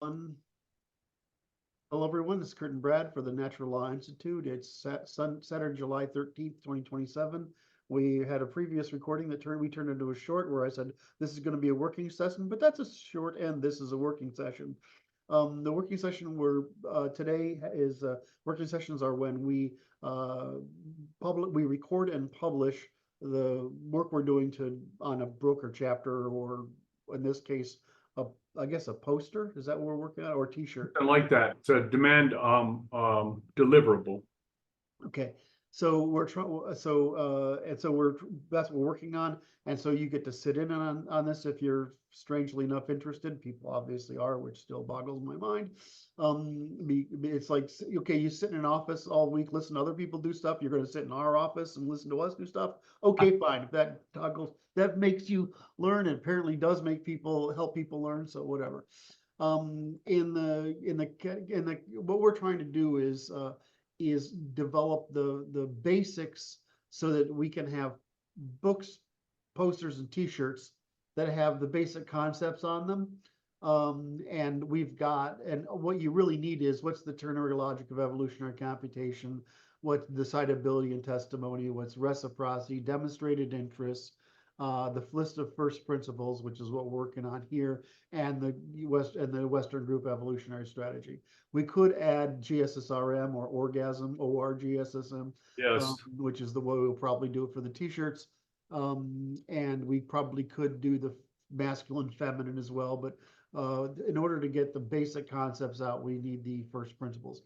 Hello, everyone. This is Curt and Brad for the Natural Law Institute. It's Saturday, July 13th, 2027. We had a previous recording that we turned into a short where I said this is going to be a working session, but that's a short and this is a working session. The working session today is working sessions are when we record and publish the work we're doing on a broker chapter, or in this case, I guess a poster. Is that what we're working on, or a t-shirt? I like that. It's a demand deliverable. Okay, so we're trying. That's what we're working on, and so you get to sit in on this if you're strangely enough interested. People obviously are, which still boggles my mind. It's like, okay, you sit in an office all week, listen to other people do stuff. You're going to sit in our office and listen to us do stuff. Okay, fine. If that makes you learn, and apparently does help people learn. So whatever. What we're trying to do is develop the basics so that we can have books, posters, and t-shirts that have the basic concepts on them. And what you really need is, what's the ternary logic of evolutionary computation, what's decidability and testimony, what's reciprocity, demonstrated interest, the list of first principles, which is what we're working on here, and the Western group evolutionary strategy. We could add GSSRM or orgasm, ORGSSM, Yes. which is the way we'll probably do it for the t-shirts. And we probably could do the masculine, feminine as well. But in order to get the basic concepts out, we need the first principles.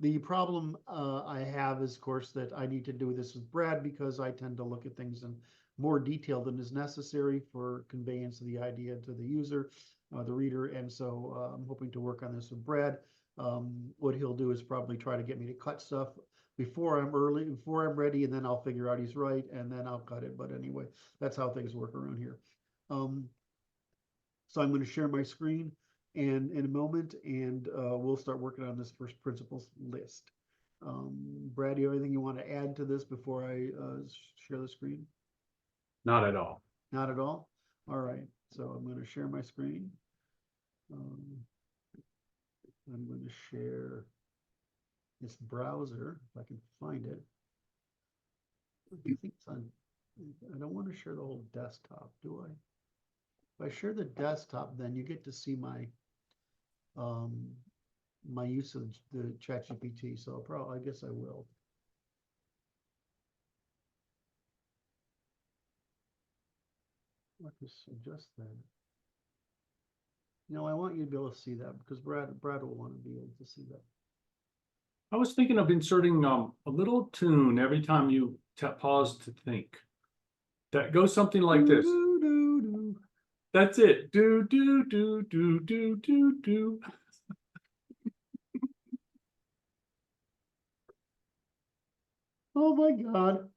The problem I have is, of course, that I need to do this with Brad, because I tend to look at things in more detail than is necessary for conveyance of the idea to the user, the reader. And so I'm hoping to work on this with Brad. What he'll do is probably try to get me to cut stuff before I'm ready, and then I'll figure out he's right, and then I'll cut it. But anyway, that's how things work around here. So I'm going to share my screen and in a moment, and we'll start working on this first principles list. Brad, do you have anything you want to add to this before I share the screen? Not at all. Not at all? All right. So I'm going to share my screen. I'm going to share this browser, if I can find it. I think it's on. I don't want to share the whole desktop, do I? If I share the desktop, then you get to see my my use of the ChatGPT. So I guess I will. I can suggest that. I want you to be able to see that, because Brad will want to be able to see that. I was thinking of inserting a little tune every time you pause to think. That goes something like this. Do, do, do. That's it. Do, do, do, do, do, do, do. Oh my God.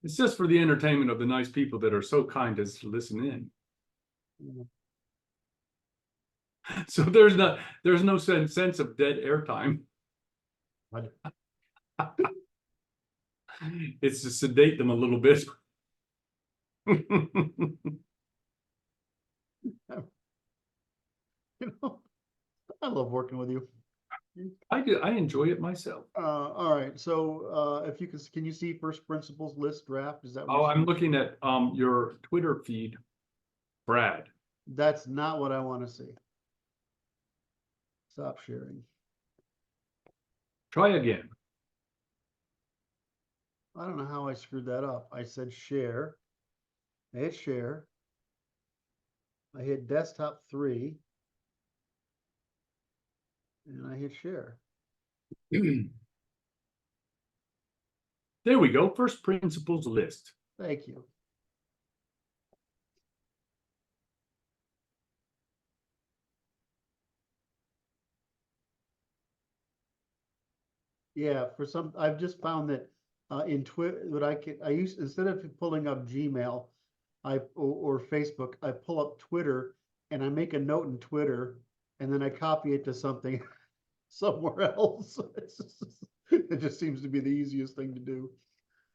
It's just for the entertainment of the nice people that are so kind as to listen in. So there's no sense of dead airtime. It's to sedate them a little bit. I love working with you. I do. I enjoy it myself. All right. So if you can you see first principles list draft? Is that what I'm looking at your Twitter feed, Brad. That's not what I want to see. Stop sharing. Try again. I don't know how I screwed that up. I said share. I hit share. I hit desktop 3. And I hit share. There we go. First principles list. Thank you. Yeah, I've just found that in Twitter, instead of pulling up Gmail, or Facebook, I pull up Twitter and I make a note in Twitter, and then I copy it to something somewhere else. It just seems to be the easiest thing to do.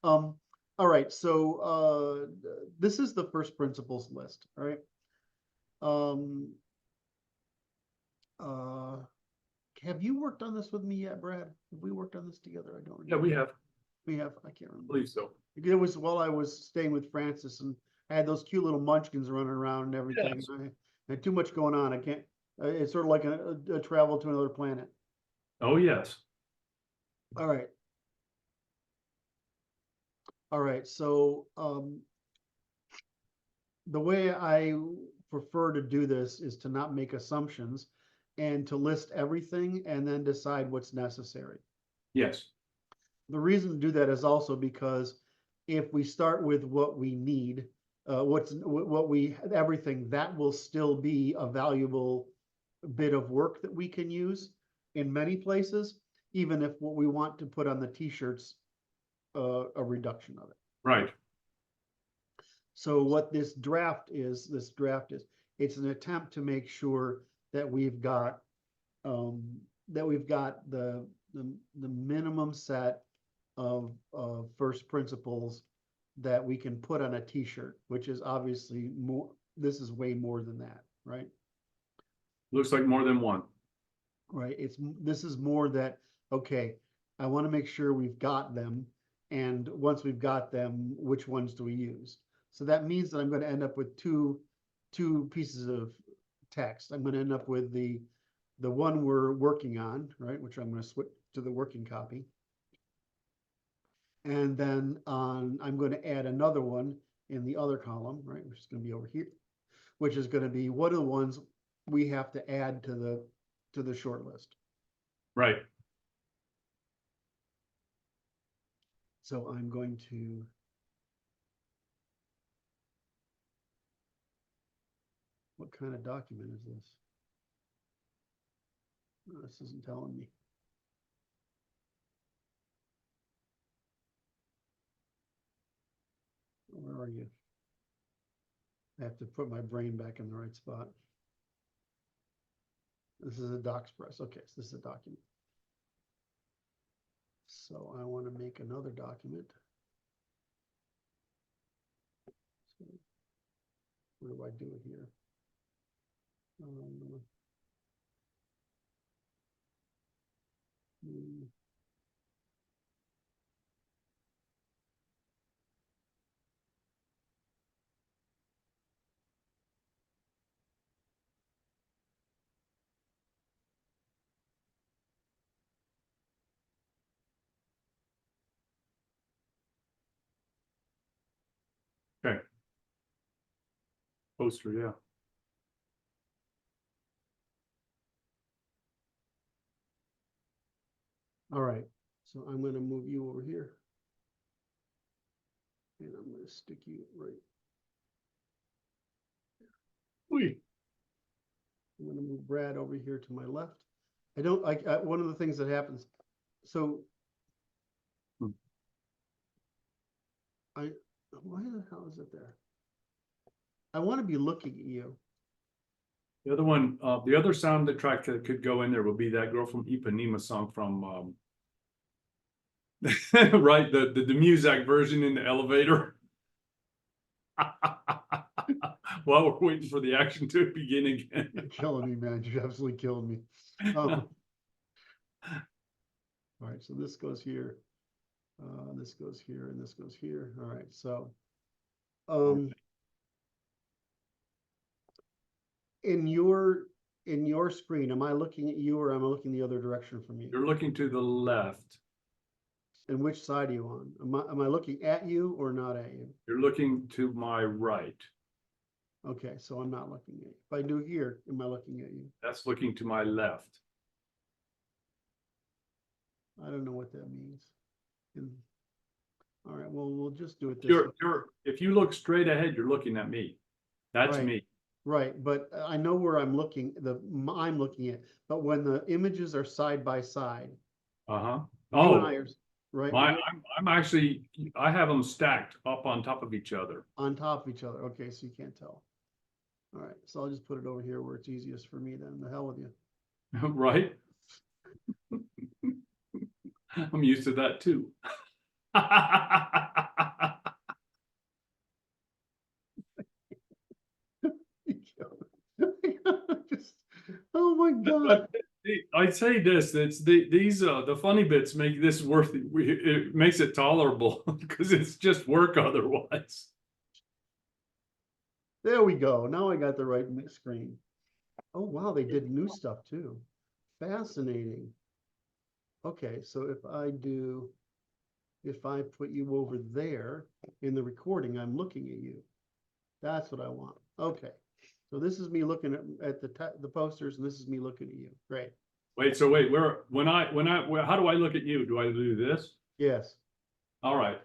All right, so this is the first principles list. All right. Um, uh, have you worked on this with me yet, Brad? Have we worked on this together? I don't Yeah, remember. we have, We have, I can't I remember. believe so. It was while I was staying with Francis and I had those cute little munchkins running around and everything. Yes. I had too much going on. I can't, it's sort of like a travel to another planet. Oh, yes. All right. All right. So, the way I prefer to do this is to not make assumptions and to list everything and then decide what's necessary. Yes. The reason to do that is also because if we start with what we need, everything, that will still be a valuable bit of work that we can use in many places, even if what we want to put on the t-shirts, a reduction of it. Right. So what this draft is, it's an attempt to make sure that we've got the minimum set of first principles that we can put on a t-shirt, which is obviously more, this is way more than that, right? Looks like more than one. Right, this is more that, okay, I want to make sure we've got them, and once we've got them, which ones do we use? So that means that I'm going to end up with two pieces of text. I'm going to end up with the one we're working on, right, which I'm going to switch to the working copy. And then I'm going to add another one in the other column, right, which is going to be over here, which is going to be what are the ones we have to add to the short list. Right. So I'm going to what kind of document is this? Oh, this isn't telling me. Where are you? I have to put my brain back in the right spot. This is a DocSpress. Okay, so this is a document. So I want to make another document. So where do I do it here? Hmm. Okay. Poster, yeah. All right, so I'm going to move you over here. And I'm going to stick you right. Whee. I'm going to move Brad over here to my left. One of the things that happens, so why the hell is it there? I want to be looking at you. The other one, the other sound that track that could go in there would be that girl from Ipanema song from right, the Muzak version in the elevator. While we're waiting for the action to begin again. You're killing me, man. You're absolutely killing me. All right, so this goes here. This goes here, and this goes here. All right, so in your screen, am I looking at you or am I looking the other direction from you? You're looking to the left. And which side are you on? Am I looking at you or not at you? You're looking to my right. Okay, so I'm not looking at you. If I do here, am I looking at you? That's looking to my left. I don't know what that means. All right, well, we'll just do it this way. If you look straight ahead, you're looking at me. That's Right. me. Right, but I know where I'm looking, I'm looking at, but when the images are side by side. Uh-huh. You and I are, right? I'm actually, I have them stacked up on top of each other. On top of each other. Okay, so you can't tell. All right, so I'll just put it over here where it's easiest for me then. The hell with you. Right? I'm used to that too. my God. I'd say this, it's the funny bits make this worth it. It makes it tolerable because it's just work otherwise. There we go. Now I got the right screen. Oh, wow, they did new stuff too. Fascinating. Okay, so if I put you over there in the recording, I'm looking at you. That's what I want. Okay. So this is me looking at the posters, and this is me looking at you. Great. Wait, how do I look at you? Do I do this? Yes. All right.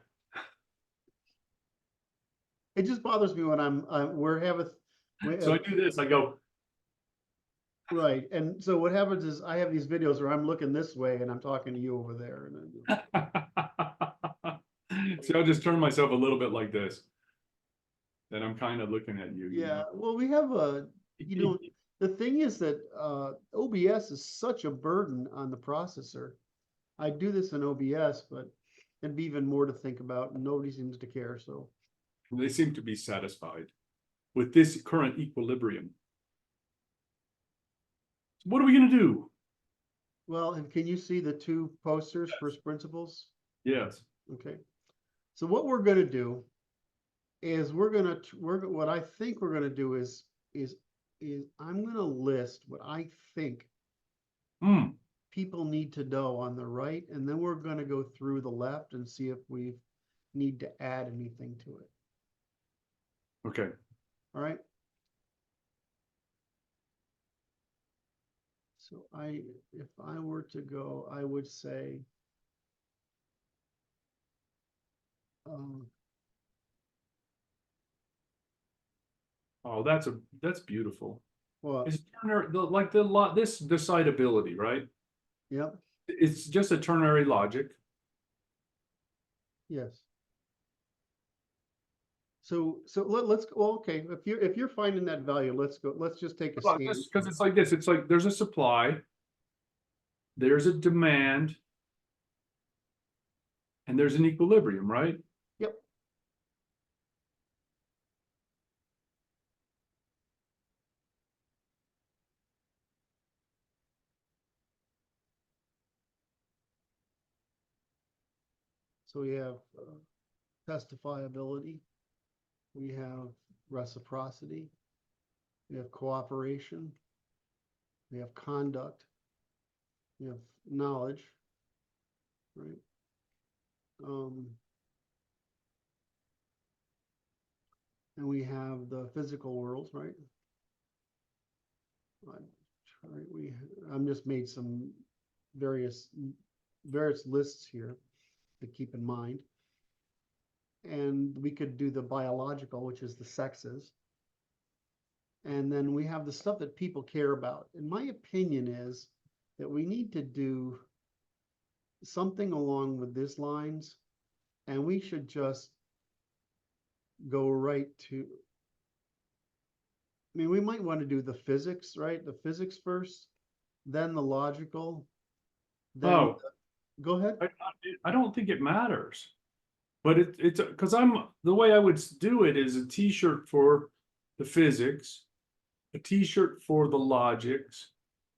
It just bothers me when So I do this, I go, right. And so what happens is I have these videos where I'm looking this way and I'm talking to you over there. see, I'll just turn myself a little bit like this. Then I'm kind of looking at you. Yeah, well, we have the thing is that OBS is such a burden on the processor. I do this in OBS, but it'd be even more to think about, and nobody seems to care, so. They seem to be satisfied with this current equilibrium. So what are we going to do? Well, and can you see the two posters, first principles? Yes. Okay. So what we're gonna do is what I think we're gonna do is I'm gonna list what I think people need to know on the right, and then we're gonna go through the left and see if we need to add anything to it. Okay. All right. So if I were to go, I would say, Oh, that's beautiful. well, It's this decidability, right? yep, It's just a ternary logic. yes. So let's go. Well, okay, if you're finding that value, let's go. Let's just take a scan. Because it's like this. It's like there's a supply, there's a demand, and there's an equilibrium, right? Yep. So we have testifiability, we have reciprocity, we have cooperation, we have conduct, we have knowledge, right? And we have the physical worlds, right? I'm just made some various lists here to keep in mind. And we could do the biological, which is the sexes. And then we have the stuff that people care about. And my opinion is that we need to do something along with these lines, and we should just go right to, I mean, we might want to do the physics, right? The physics first, then the logical, then go ahead. I don't think it matters, but it's because the way I would do it is a t-shirt for the physics, a t-shirt for the logics,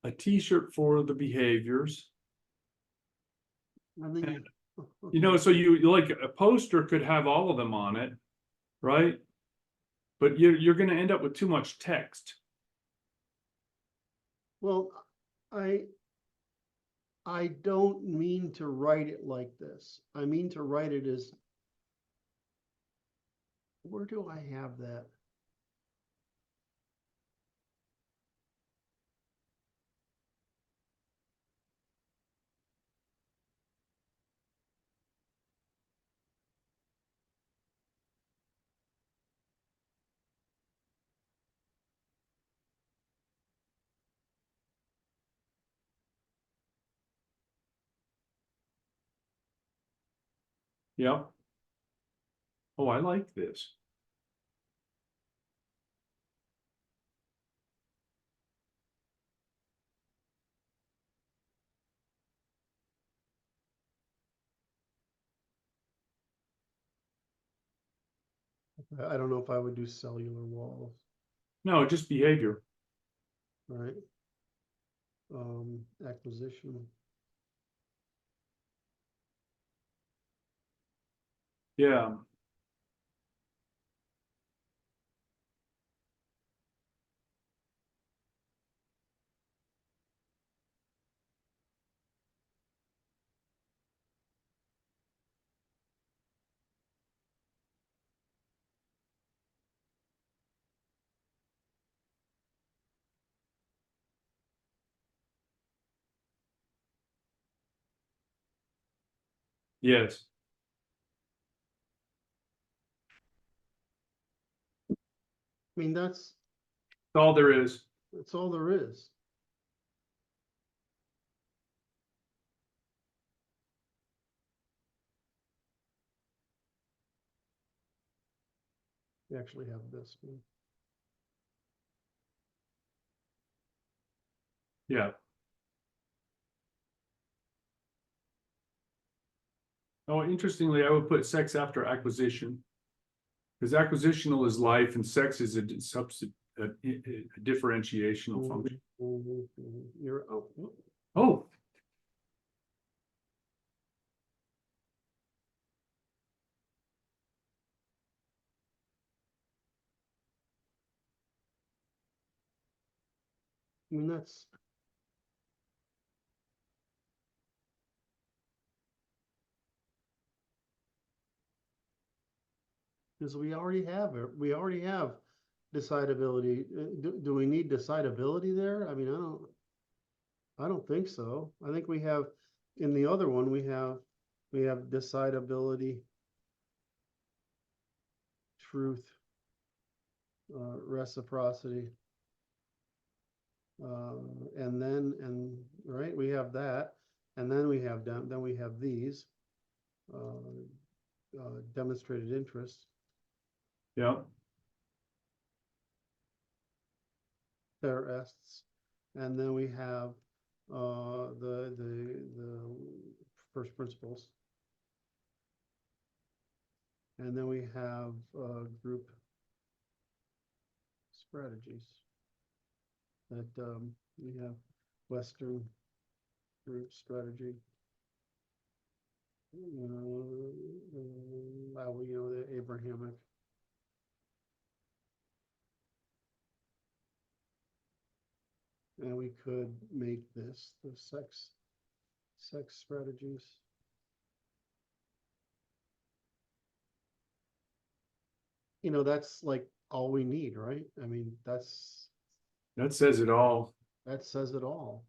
a t-shirt for the behaviors. I think, and, you know, so you like a poster could have all of them on it, right? But you're going to end up with too much text. well, I don't mean to write it like this. I mean to write it as, where do I have that? Yeah. Oh, I like this. I don't know if I would do cellular walls, No, just behavior. right? acquisition. Yeah. Yes. I mean, that's All there is. all there is. We actually have this one. Yeah. Oh, interestingly, I would put sex after acquisition. Because acquisitional is life and sex is a differentiational function. You're, oh, Oh, I mean, that's. Because we already have it, we already have decidability. Do we need decidability there? I mean, I don't think so. I think we have, in the other one, we have decidability, truth, reciprocity. And then, right, we have that, and then we have these, demonstrated interest. yeah. There ests, and then we have the first principles, and then we have group strategies that we have Western group strategy. The Abrahamic. And we could make this the sex strategies. That's like all we need, right? I mean, That says it all. that says it all.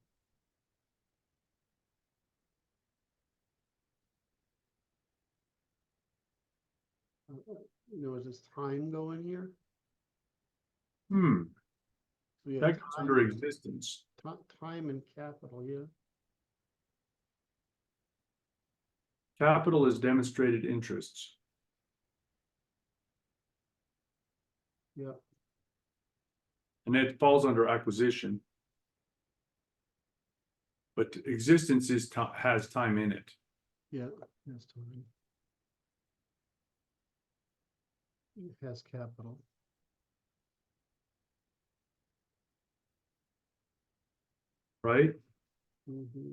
Is this time going here? So we have That goes under existence. time and capital, yeah. Capital is demonstrated interests. Yeah. And it falls under acquisition. But existence has time in it. Yeah, has time. It has capital. Right? Mm-hmm.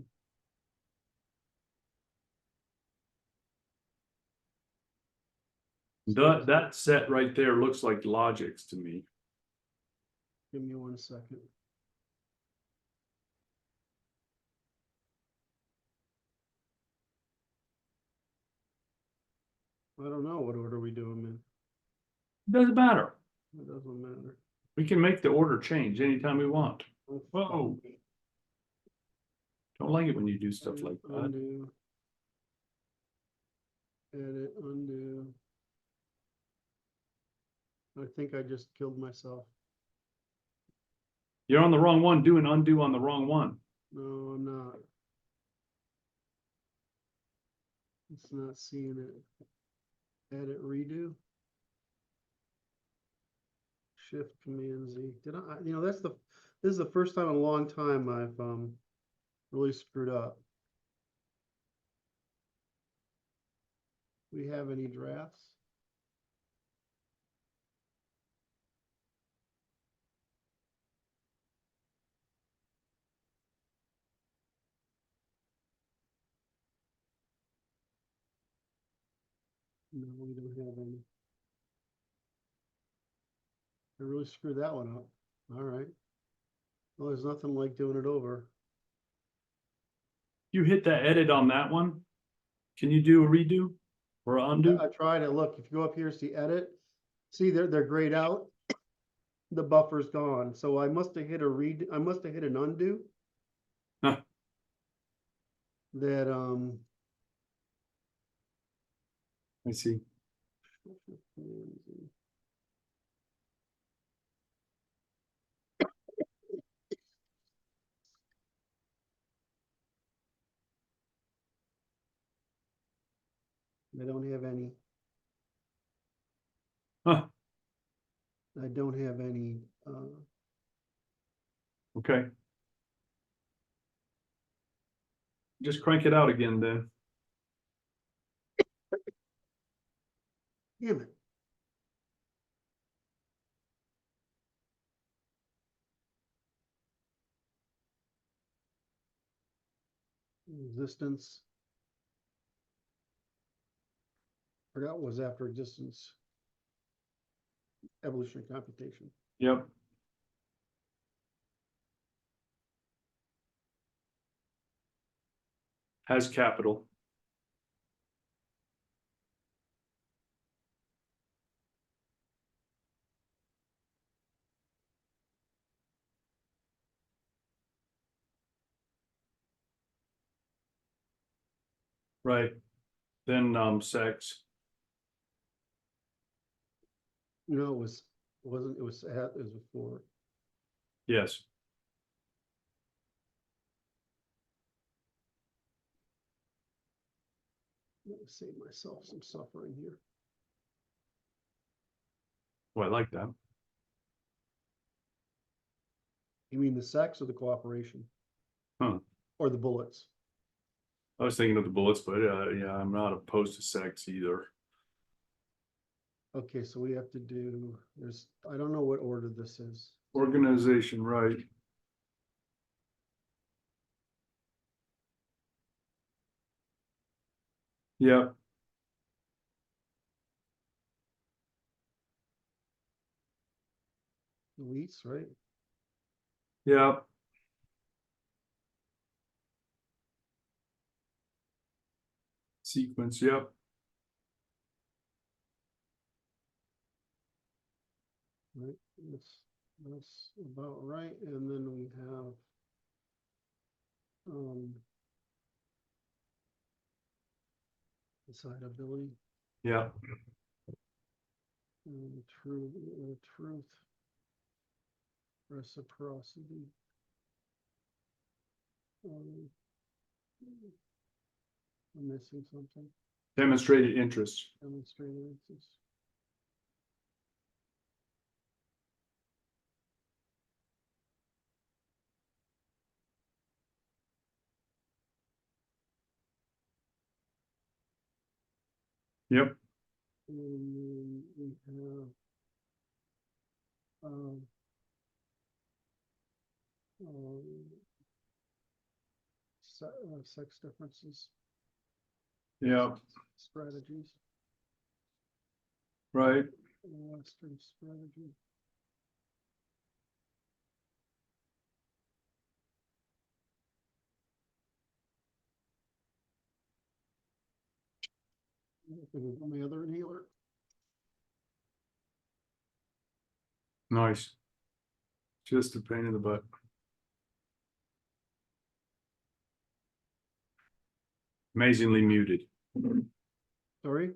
That set right there looks like logics to me. Give me 1 second. I don't know what order we do them in. Doesn't matter. It doesn't matter. We can make the order change anytime we want. Whoa. Don't like it when you do stuff like that. Undo. Edit, undo. I think I just killed myself. You're on the wrong one, do an undo on the wrong one. No, I'm not. It's not seeing it. Edit, redo. Shift, Command Z. Did I? This is the first time in a long time I've really screwed up. We have any drafts? No, we don't have any. I really screwed that one up. All right. Well, there's nothing like doing it over. You hit that edit on that one. Can you do a redo or a undo? I tried it. Look, if you go up here, see edit, see they're grayed out. The buffer's gone. So I must have hit a read. I must have hit an undo. Huh. That I see. I don't have any. Huh. I don't have any. Okay. Just crank it out again then. Damn it. Resistance. Forgot what was after existence. Evolutionary computation. Yep. Has capital. Right. Then sex. No, it wasn't, it was before. Yes. Let me save myself some suffering here. Oh, I like that. You mean the sex or the cooperation? Huh. Or the bullets? I was thinking of the bullets, but yeah, I'm not opposed to sex either. Okay, so we have to do, I don't know what order this is. Organization, right. Yeah. Elites, right? Yeah. Sequence, yep. Right, that's about right, and then we have decidability, Yeah. truth, reciprocity. I'm missing something. Demonstrated interest. Demonstrated interest. Yep. And then we have sex differences, Yeah. strategies, Right. Western strategy. My other inhaler. Nice. Just a pain in the butt. Amazingly muted. Sorry?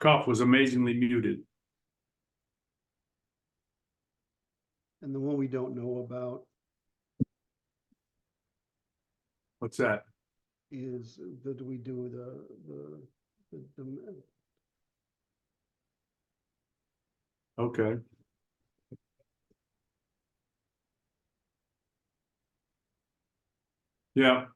Cough was amazingly muted. And the one we don't know about What's that? is that we do the Okay. Yeah.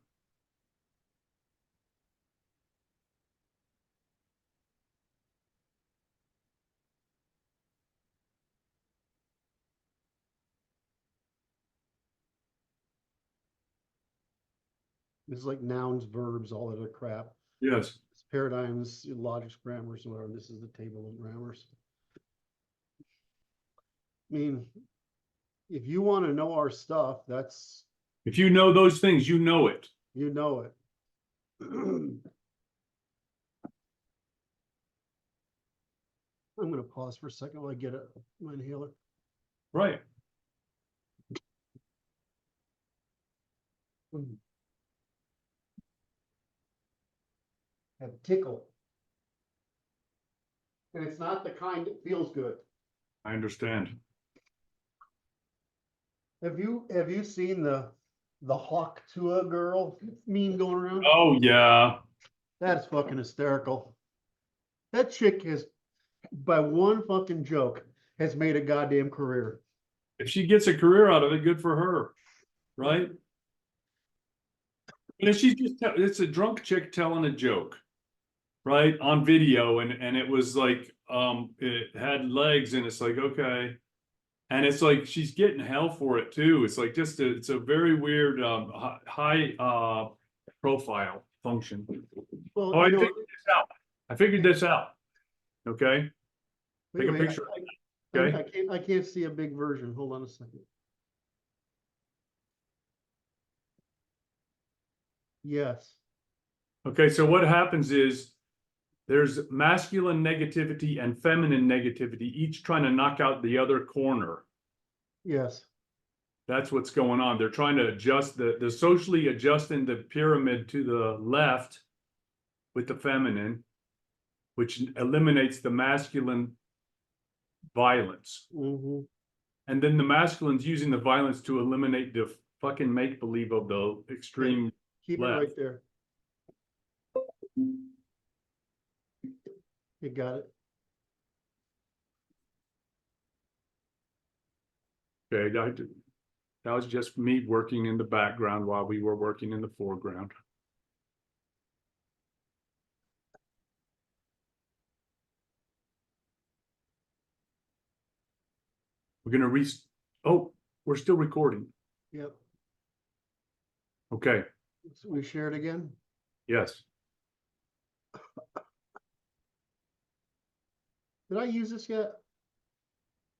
it's like nouns, verbs, all that other crap. Yes. It's paradigms, logics, grammars, or whatever. This is the table of grammars. I mean, if you want to know our stuff, that's, If you know those things, you know it. you know it. I'm gonna pause for a second while I get my inhaler. Right. Have tickle. And it's not the kind that feels good. I understand. Have you seen the Hawk Tua girl meme going around? Oh, yeah. That's fucking hysterical. That chick has, by one fucking joke, has made a goddamn career. If she gets a career out of it, good for her. Right? And if she's just, it's a drunk chick telling a joke, right? On video. And it was like, it had legs and it's like, okay. And it's like, she's getting hell for it too. It's like just, it's a very weird, high, profile function. Well, Oh, I figured this out. I figured this out. Okay. Take a wait, picture. I Okay. I can't see a big version. Hold on a second. Yes. Okay. So what happens is there's masculine negativity and feminine negativity, each trying to knock out the other corner. Yes. That's what's going on. They're trying to adjust the socially adjusting the pyramid to the left with the feminine, which eliminates the masculine violence. Mm-hmm. And then the masculine's using the violence to eliminate the fucking make-believe of the extreme Keep left. it right there. You got it. Okay, that was just me working in the background while we were working in the foreground. We're gonna oh, we're still recording. Yep. Okay. So we share it again. Yes. Did I use this yet?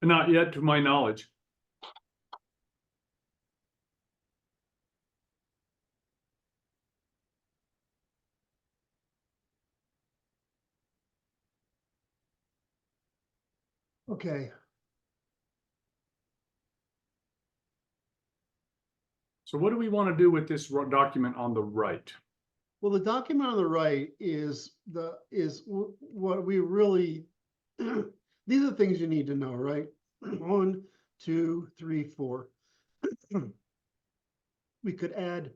Not yet, to my knowledge. Okay. So what do we want to do with this document on the right? Well, the document on the right is what we really, these are the things you need to know, right? 1, 2, 3, 4. We could add,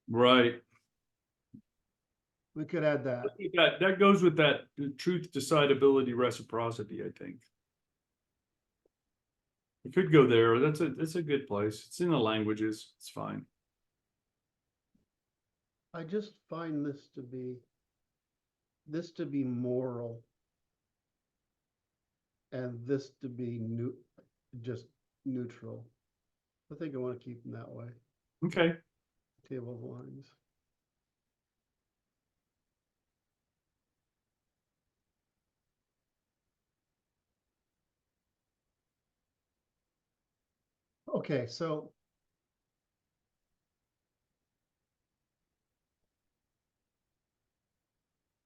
Right. we could add that. That goes with that truth, decidability, reciprocity, I think. It could go there. That's a good place. It's in the languages. It's fine. I just find this to be moral, and this to be just neutral. I think I want to keep them that way. Okay. Table of lines. Okay, so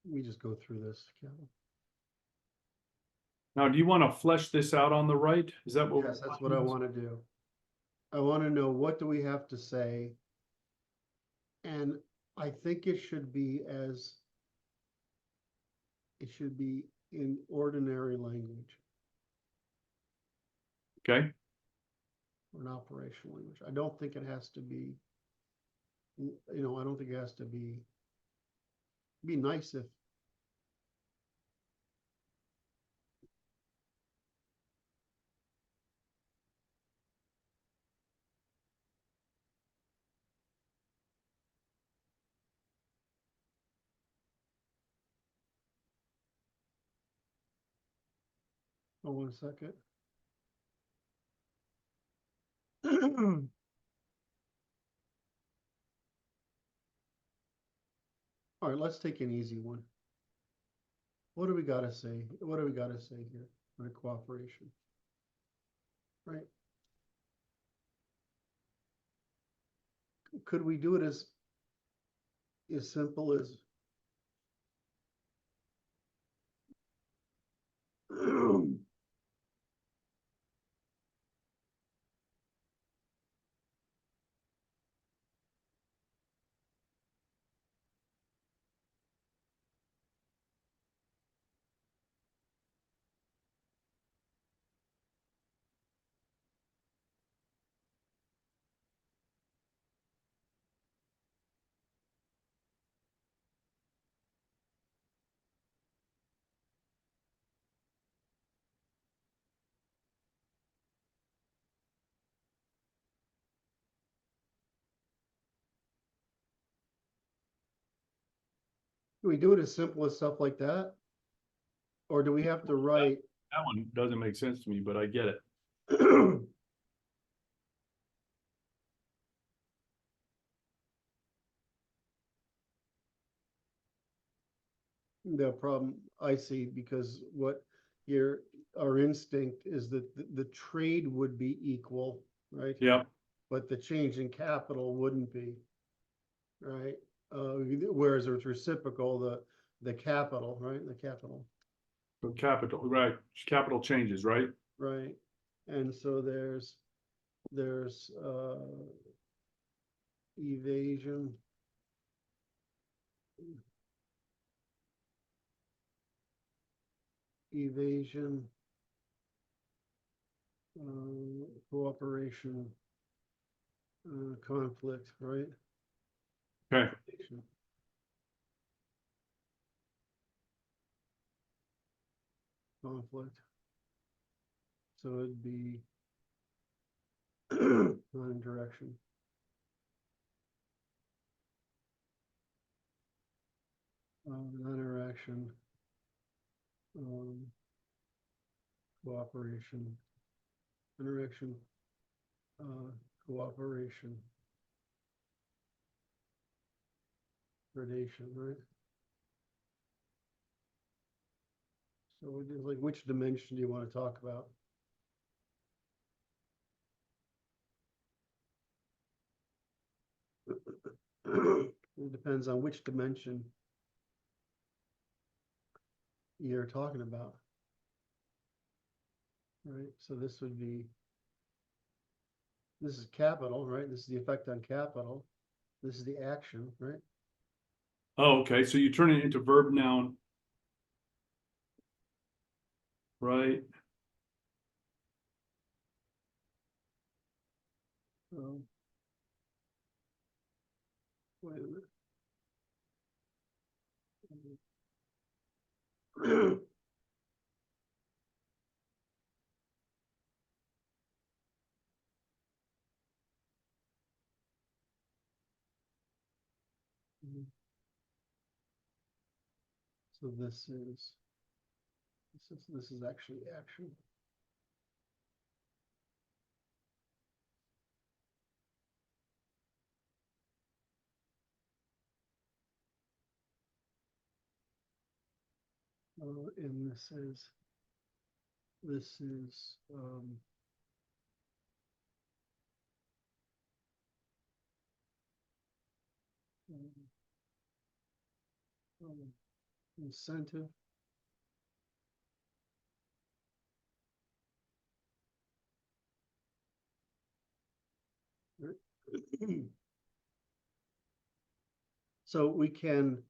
let me just go through this, Kevin. Now, do you want to flesh this out on the right? Is that what? Yes, that's what I want to do. I want to know, what do we have to say? And I think it should be in ordinary language Okay. or an operational language. I don't think it has to be, I don't think it has to be nice if, oh, 1 second. All right, let's take an easy one. What do we gotta say? What do we gotta say here? Right, cooperation. Right? Could we do it as simple as do we do it as simple as stuff like that? Or do we have to write? That one doesn't make sense to me, but I get it. The problem I see, because what our instinct is that the trade would be equal, right? Yeah, But the change in capital wouldn't be, right? Whereas it's reciprocal, the capital, right? The capital, so capital, right, capital changes, right? right? And so there's evasion. Evasion, cooperation, conflict, right? Okay, Conflict. So it'd be non-direction. Non-interaction. Cooperation. Interaction. Cooperation. Gradation, right? So it's like, which dimension do you want to talk about? It depends on which dimension you're talking about. Right, so this would be, this is capital, right? This is the effect on capital. This is the action, right? oh, okay, so you turn it into verb noun. Right, Wait a minute. So this is actually action. And this is incentive. Right. So we can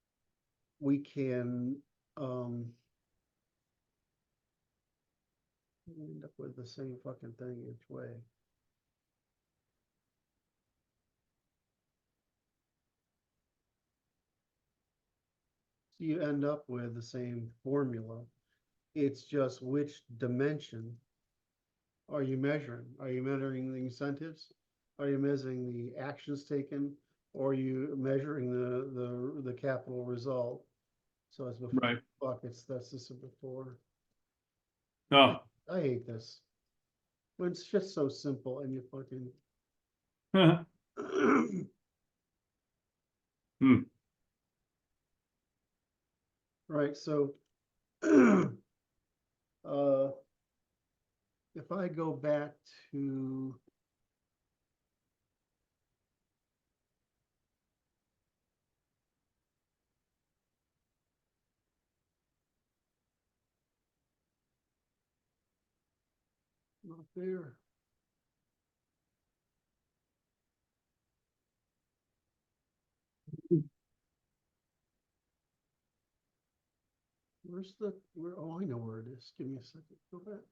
end up with the same fucking thing each way. So you end up with the same formula. It's just which dimension are you measuring? Are you measuring the incentives? Are you measuring the actions taken? Or are you measuring the capital result? So it's before, right. fuck, that's this is before. Oh, I hate this. When it's just so simple and you fucking Hmm. Right, so if I go back to not there. Where's where, oh, I know where it is. Give me a second, go back.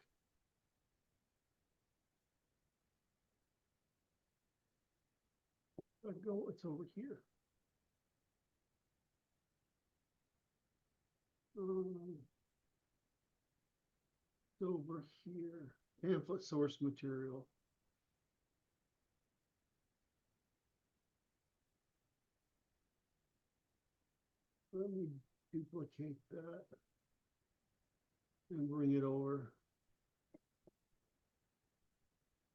I go, it's over here. It's over here, pamphlet source material. Let me duplicate that and bring it over.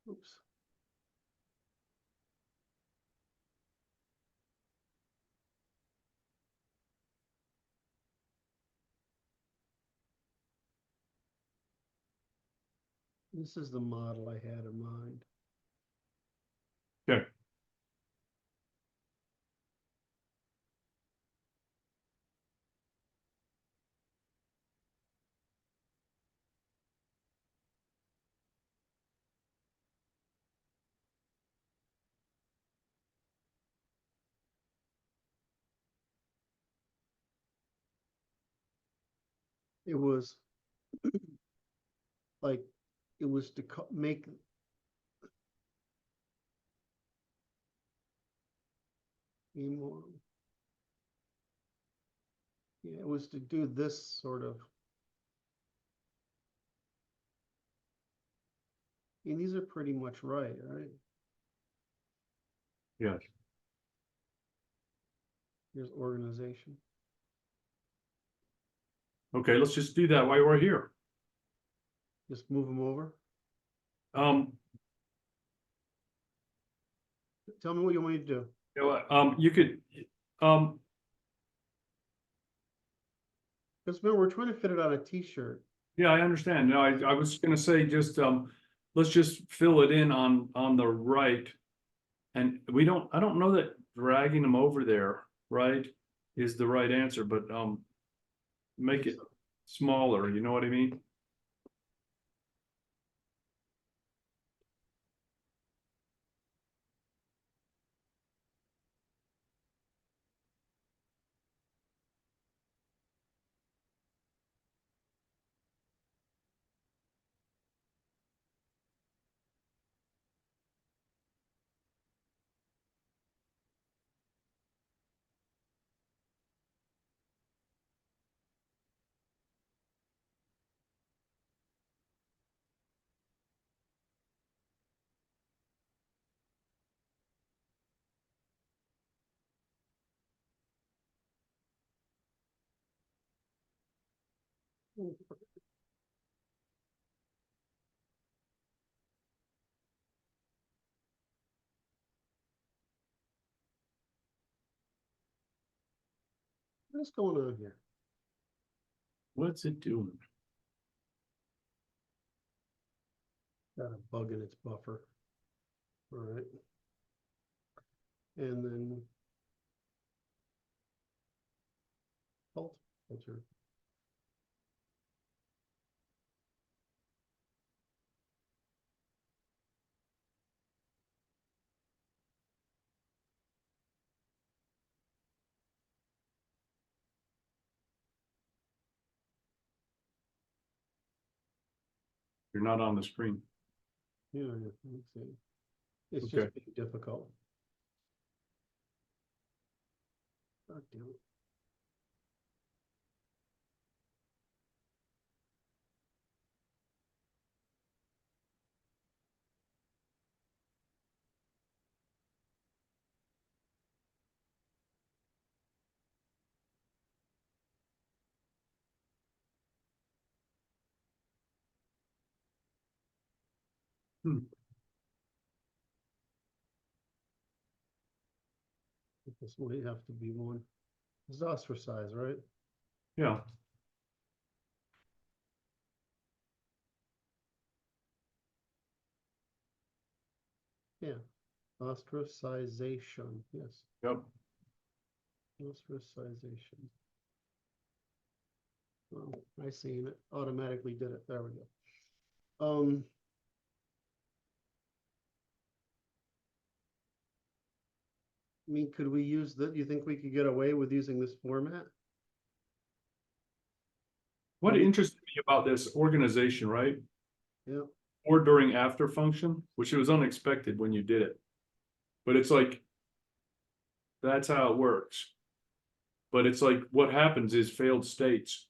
Oops. This is the model I had in mind. Okay. It was like, it was to make more. Yeah, it was to do this sort of. And these are pretty much right? Yes. Here's organization. Okay, let's just do that while we're here. Just move them over. Tell me what you want me to do. You know what, you could, Because remember, we're trying to fit it on a t-shirt. yeah, I understand. No, I was gonna say just, let's just fill it in on the right. And I don't know that dragging them over there, right, is the right answer, but, make it smaller, you know what I mean? What's going on here? What's it doing? Got a bug in its buffer. All right. And then filter. You're not on the screen. Yeah, let's see. It's Okay. just being difficult. God damn it. Hmm. This might have to be one. This is ostracized, right? Yeah, Yeah. Ostracization, yes. yep. Ostracization. Oh, I seen it, automatically did it, there we go. I mean, could we use that, you think we could get away with using this format? What I mean- interested me about this organization, right? Yeah, Or during after function, which it was unexpected when you did it. But it's like, that's how it works. But it's like, what happens is failed states.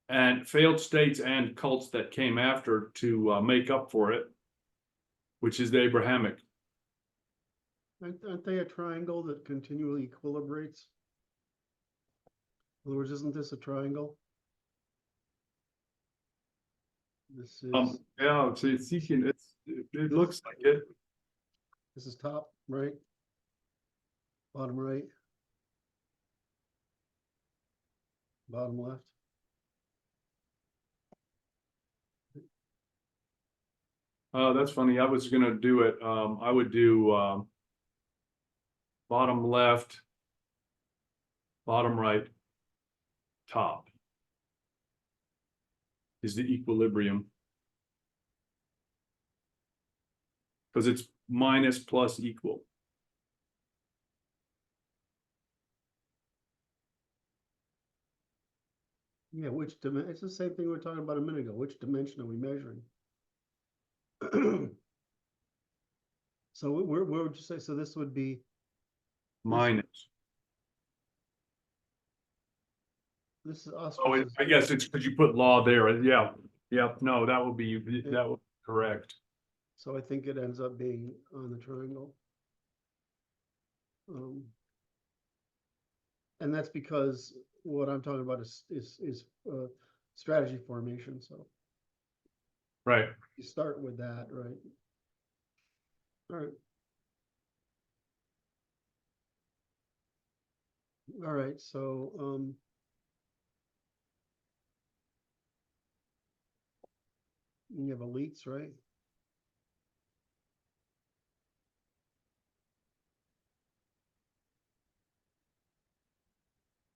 And failed states and cults that came after to make up for it, which is the Abrahamic. aren't they a triangle that continually equilibrates? In other words, isn't this a triangle? This is, Yeah, it's it looks like it. this is top right, bottom right, bottom left. That's funny. I was gonna do it. I would do bottom left, bottom right, top is the equilibrium. Because it's minus plus equal. Yeah, which dimension? It's the same thing we were talking about a minute ago. Which dimension are we measuring? So where would you say? So this would be Minus. this is Oh, ostracism. I guess it's because you put law there. Yeah. Yeah. No, that would be that would be correct. So I think it ends up being on the triangle. And that's because what I'm talking about is strategy formation. So Right. you start with that, right? All right. All right. So you have elites, right?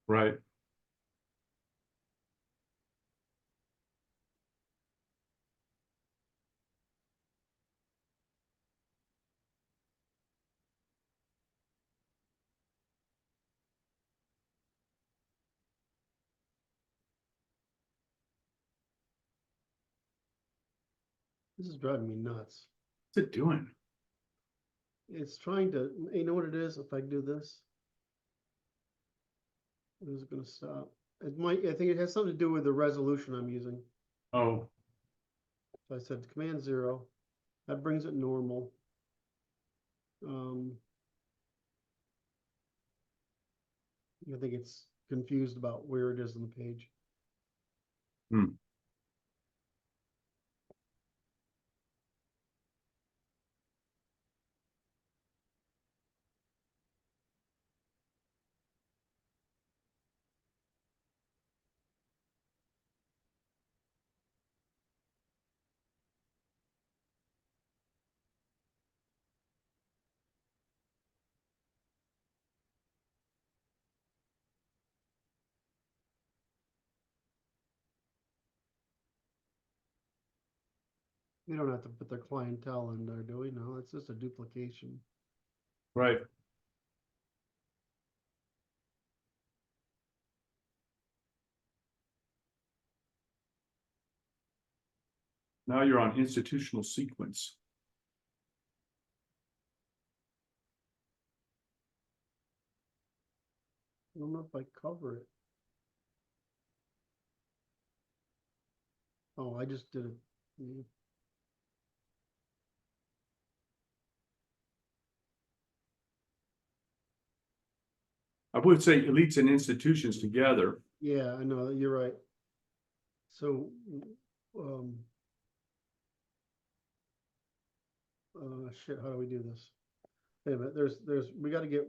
Right. This is driving me nuts. What's it doing? It's trying to, you know what it is? If I do this, it is going to stop. It might, I think it has something to do with the resolution I'm using. Oh, So I said command 0, that brings it normal. I think it's confused about where it is on the page. hmm. We don't have to put their clientele in there, do we? No, it's just a duplication. Right. Now you're on institutional sequence. I don't know if I cover it. Oh, I just did it. I would say elites and institutions together. Yeah, I know, you're right. So, shit, how do we do this? Wait a minute, we gotta get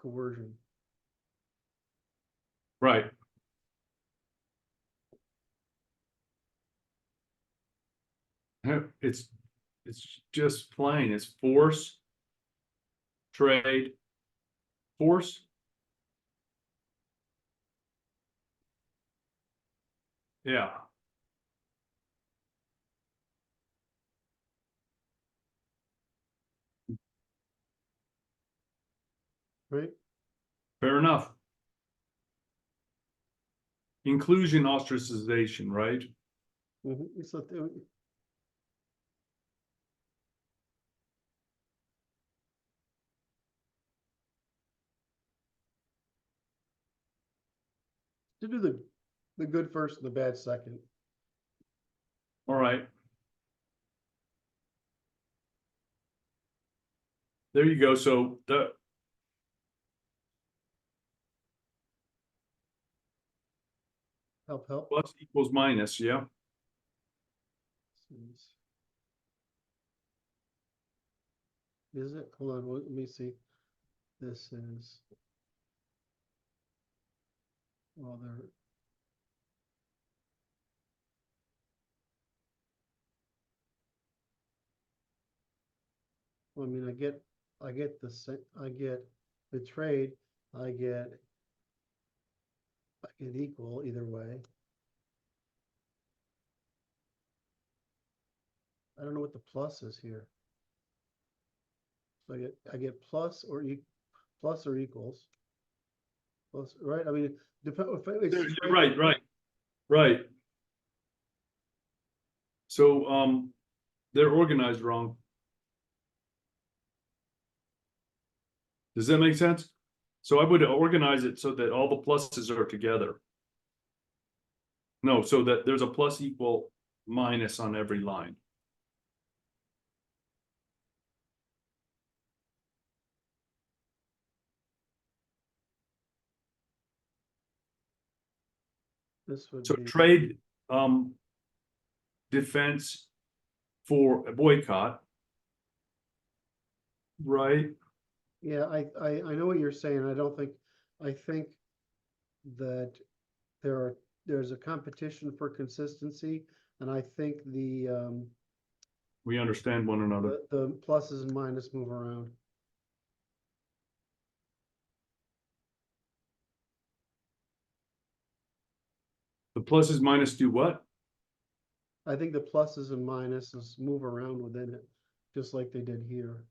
coercion. Right. It's just plain, it's force, trade, force. Yeah, Right? fair enough. Inclusion, ostracization, right? So, to do the good first and the bad second. All right. There you go. So the Help. plus equals minus, yeah. Is it? Hold on, let me see. This is. Well, there. Well, I mean, I get the trade, I get equal either way. I don't know what the plus is here. So I get plus or equals. Plus, right? I mean, You're right. So they're organized wrong. Does that make sense? So I would organize it so that all the pluses are together. No, so that there's a plus equal minus on every line. This would So be trade defense for a boycott, right? yeah. I know what you're saying. I think that there's a competition for consistency, and I think We understand one another. the pluses and minus move around. The pluses minus do what? I think the pluses and minuses move around within it, just like they did here.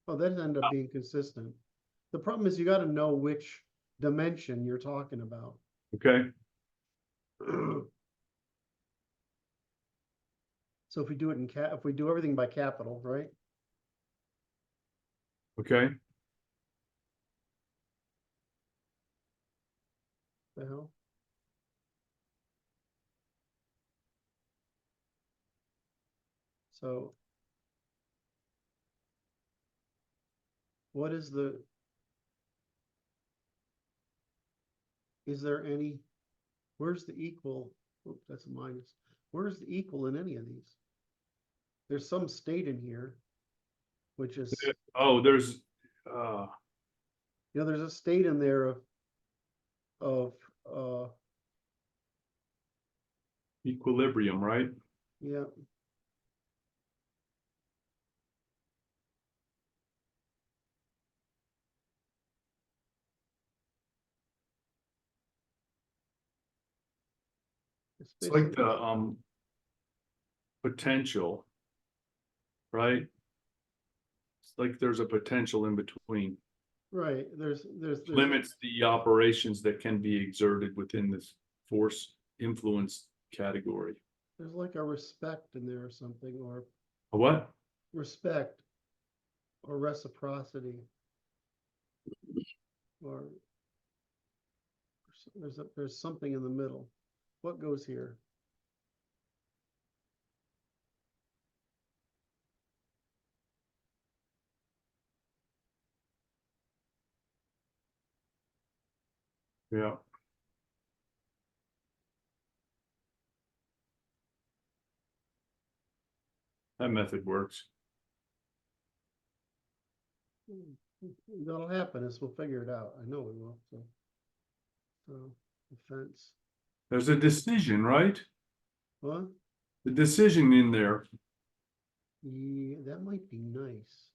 Oh, that ended up being consistent. The problem is you got to know which dimension you're talking about. Okay. So if we do it if we do everything by capital, right? Okay. The hell? So what is is there any, where's the equal? Oops, that's a minus. Where's the equal in any of these? There's some state in here, which is, Oh, there's there's a state in there of, equilibrium, right? yeah. It's like the potential, right? It's like there's a potential in between. Right, there's Limits the operations that can be exerted within this force influence category. there's like a respect in there or something, or A what? respect or reciprocity, or there's something in the middle. What goes here? Yeah. That method works. That'll happen, as we'll figure it out. I know we will, so. So, offense, There's a decision, right? what? The decision in there. Yeah, that might be nice.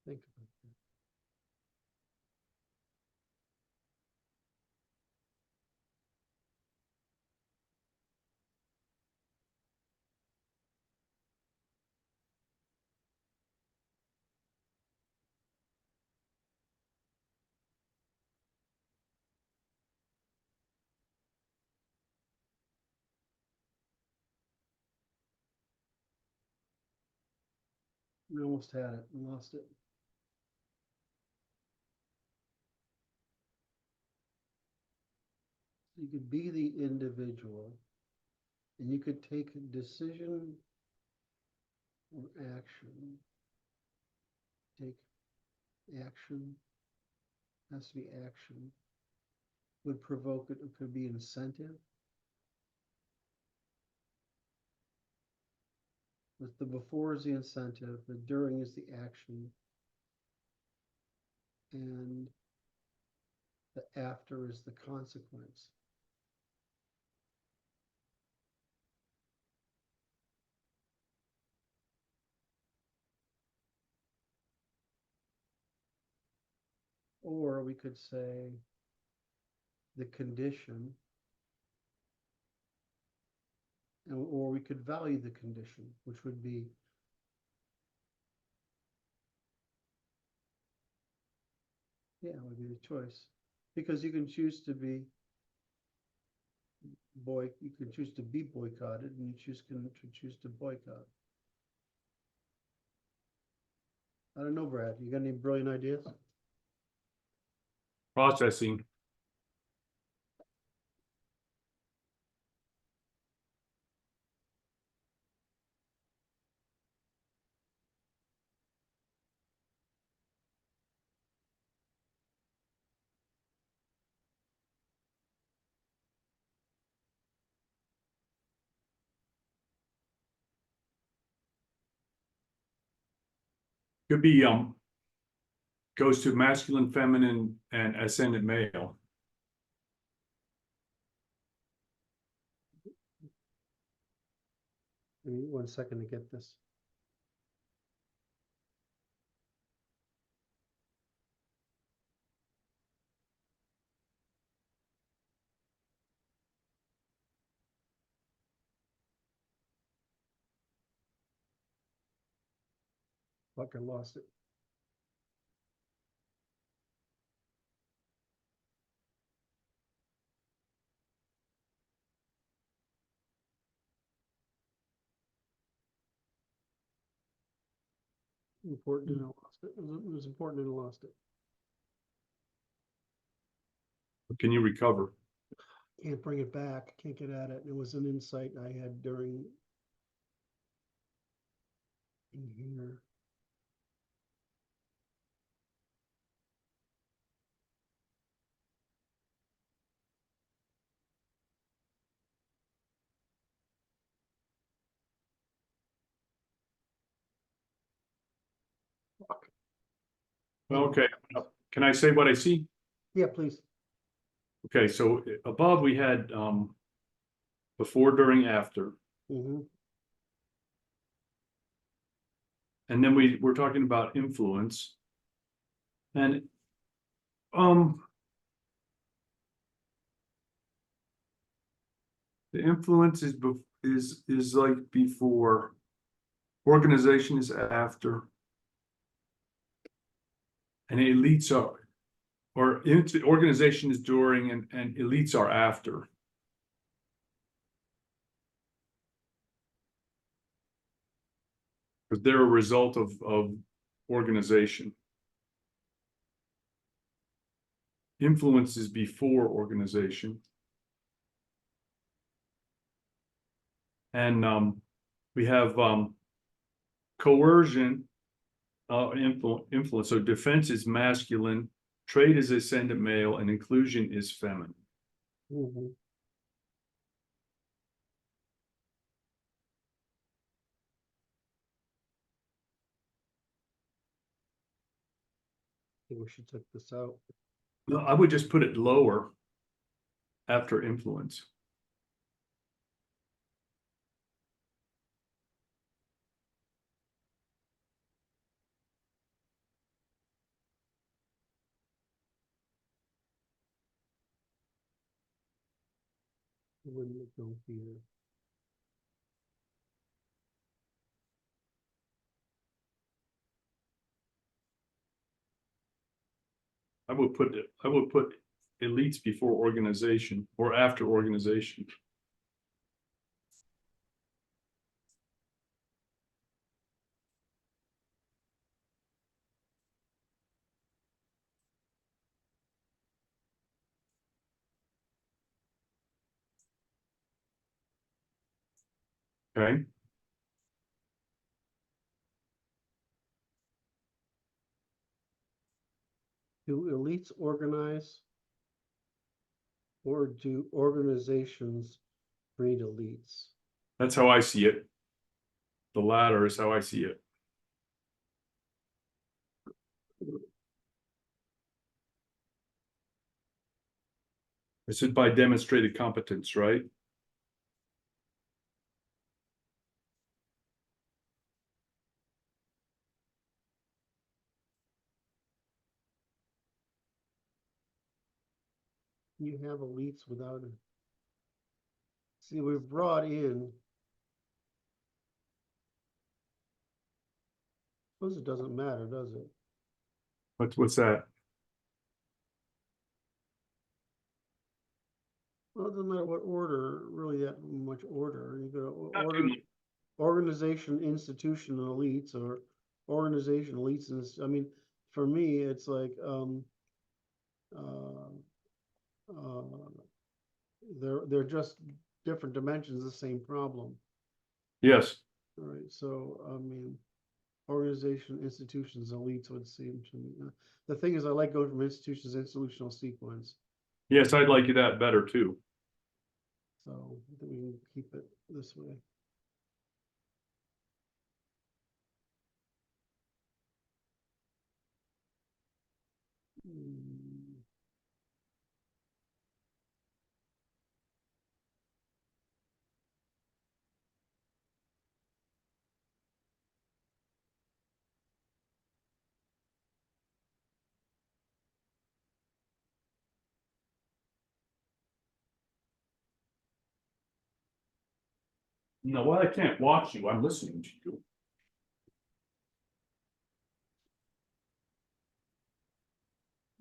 Think about that. We almost had it and lost it. You could be the individual and you could take a decision or action. Take action, has to be action. Would provoke it, it could be incentive. With the before is the incentive, the during is the action. And the after is the consequence. Or we could say the condition, or we could value the condition, which would be would be the choice. Because you can choose to be you can choose to be boycotted, and you can choose to boycott. I don't know, Brad. You got any brilliant ideas? Processing. Could be goes to masculine, feminine, and ascendant male. Give me 1 second to get this. Fuck, I lost it. Important and I lost it. It was important and I lost it. Can you recover? Can't bring it back. Can't get at it. It was an insight I had during in here. Fuck. Okay. Can I say what I see? Yeah, please. Okay, so above we had before, during, after. Mm-hmm. And then we're talking about influence. And the influence is like before, organization is after, and elites are, or organization is during, and elites are after. But they're a result of organization. Influence is before organization. And we have coercion, influence. So defense is masculine, trade is ascendant male, and inclusion is feminine. Mm-hmm. think we should take this out. No, I would just put it lower after influence. Wouldn't it go here? I would put elites before organization or after organization. Okay, Do elites organize? Or do organizations breed elites? that's how I see it. The latter is how I see it. This is by demonstrated competence, right? You have elites without it. See, we've brought in. Suppose it doesn't matter, does it? What's that? Well, it doesn't matter what order, really that much order. You go Not too order, much. organization, institution, and elites, or organization, elites, and I mean, for me, it's like uh, they're just different dimensions of the same problem. Yes, All right, so I mean, organization, institutions, elites would seem to me. The thing is, I like going from institutions to institutional sequence. yes, I'd like that better too. So I think we can keep it this way. Hmm. No, well, I can't watch you. I'm listening to you.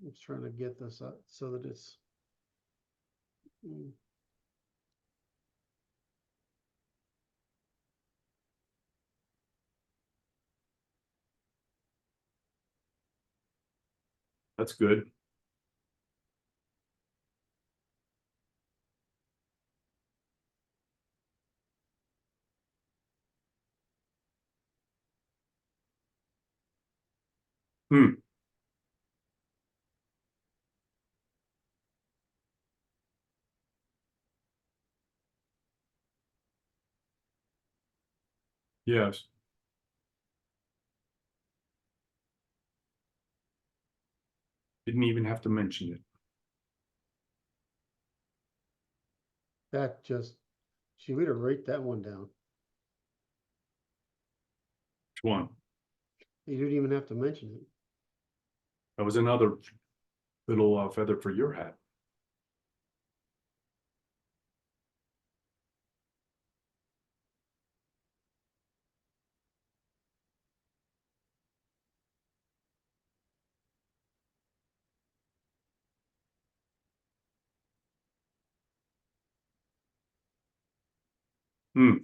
I'm just trying to get this up so that it's. That's good. Hmm. Yes. Didn't even have to mention it. That just, she would have write that one down. Which one? You didn't even have to mention it. That was another little feather for your hat. Hmm.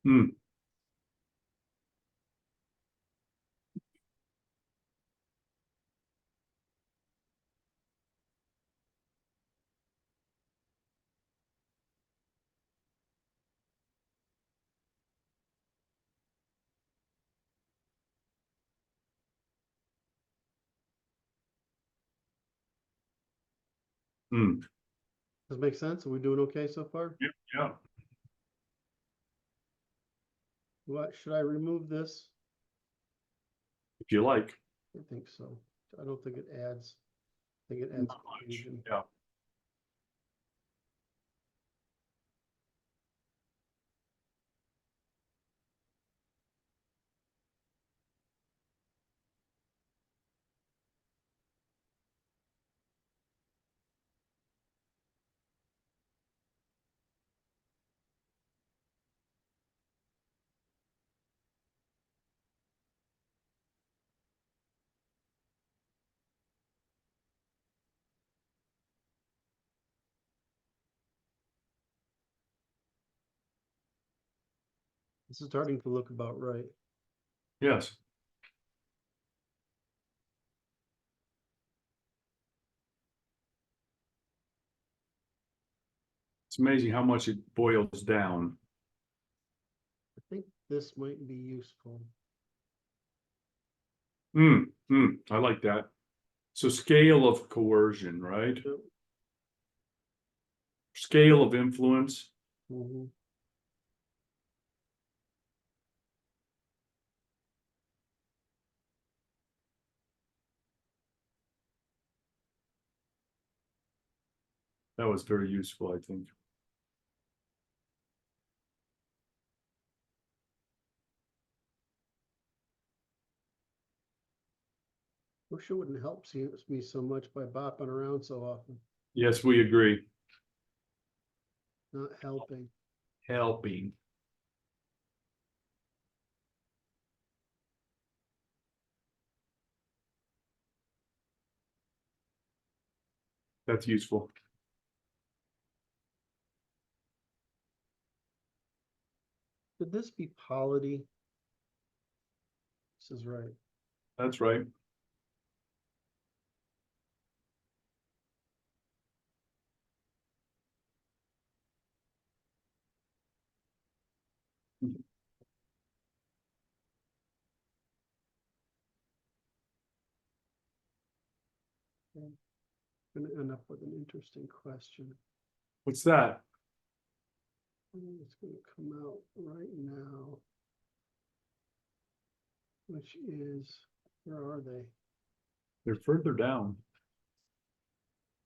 Hmm. Hmm, Does it make sense? Are we doing okay so far? yeah, What, should I remove this? if you like. I think so. I don't think it adds, I think it adds Not much, confusion. yeah. This is starting to look about right. Yes. It's amazing how much it boils down. I think this might be useful. I like that. So scale of coercion, right? Yep. Scale of influence. Mhm. That was very useful, I think. Wish it wouldn't help me so much by bopping around so often. Yes, we agree. Not helping. Helping. That's useful. Could this be polity? This is right. That's right. Okay. I'm gonna end up with an interesting question. What's that? It's gonna come out right now. Which is, where are they? They're further down.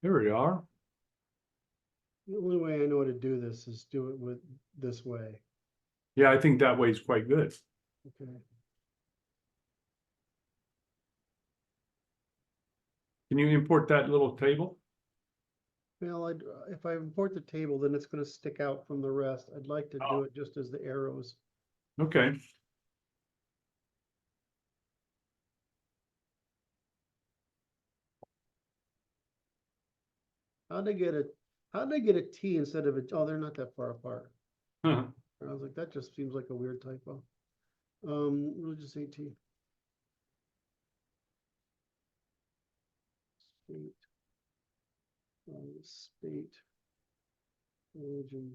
Here we are. The only way I know to do this is do it with this way. Yeah, I think that way is quite good. Okay. Can you import that little table? Well, if I import the table, then it's gonna stick out from the rest. I'd like to do Oh. it just as the arrows. Okay. How'd they get a T instead of a, oh, they're not that far apart. Huh. I was like, that just seems like a weird typo. We'll just say T. State. State. Religion.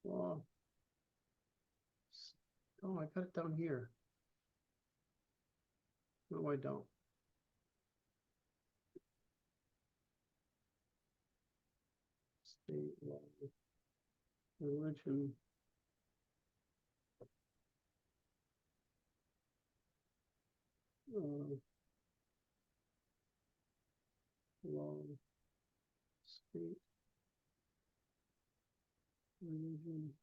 Law. Oh, I got it down here. No, I don't. State law. Religion. Law. State. Religion.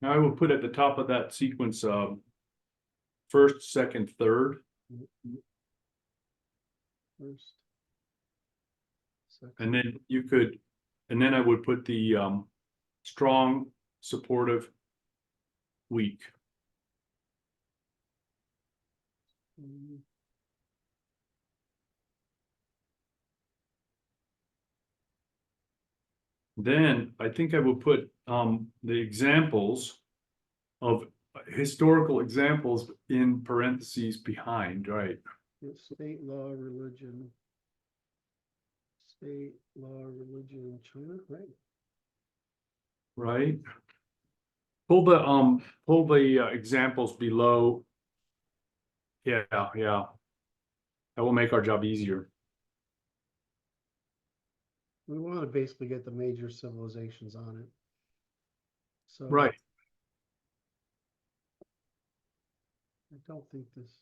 Now I will put at the top of that sequence first, second, third. First. Second. And then you could, and then I would put the strong, supportive, weak. Mm, Then I think I will put the examples of historical examples in parentheses behind, right? State law, religion. State law, religion in China, right? Right. pull the examples below. Yeah, yeah. That will make our job easier. We want to basically get the major civilizations on it. So Right. I don't think this.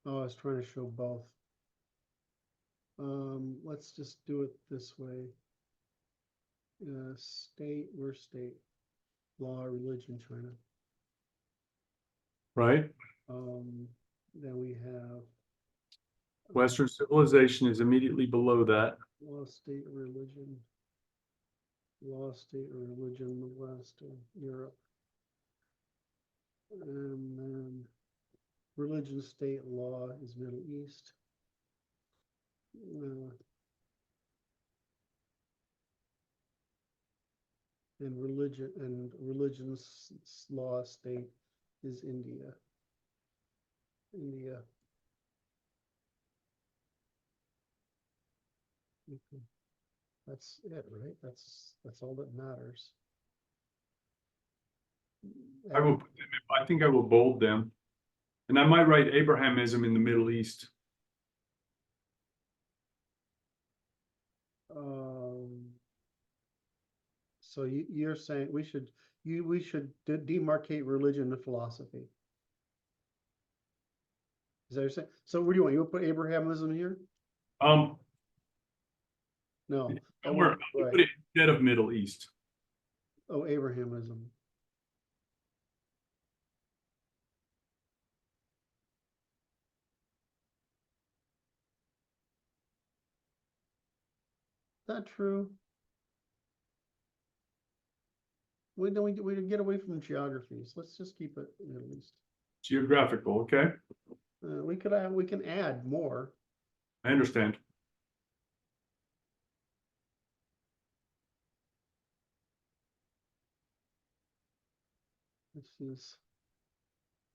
Oh, I was trying to show both. Let's just do it this way. State, we're state, law, religion, China. Right. Then we have Western civilization is immediately below that. law, state, religion. Law, state, religion in the West of Europe. And then religion, state, law is Middle East. And religion's law, state is India. Okay. That's it, right? That's all that matters. I think I will bold them. And I might write Abrahamism in the Middle East. So you're saying we should demarcate religion and philosophy. Is that what you're saying? So what do you want? You want to put Abrahamism here? No. Somewhere, Right. put it instead of Middle East. Oh, Abrahamism. Is that true? We get away from geographies. Let's just keep it Middle East. Geographical, okay. We can add more. I understand. This is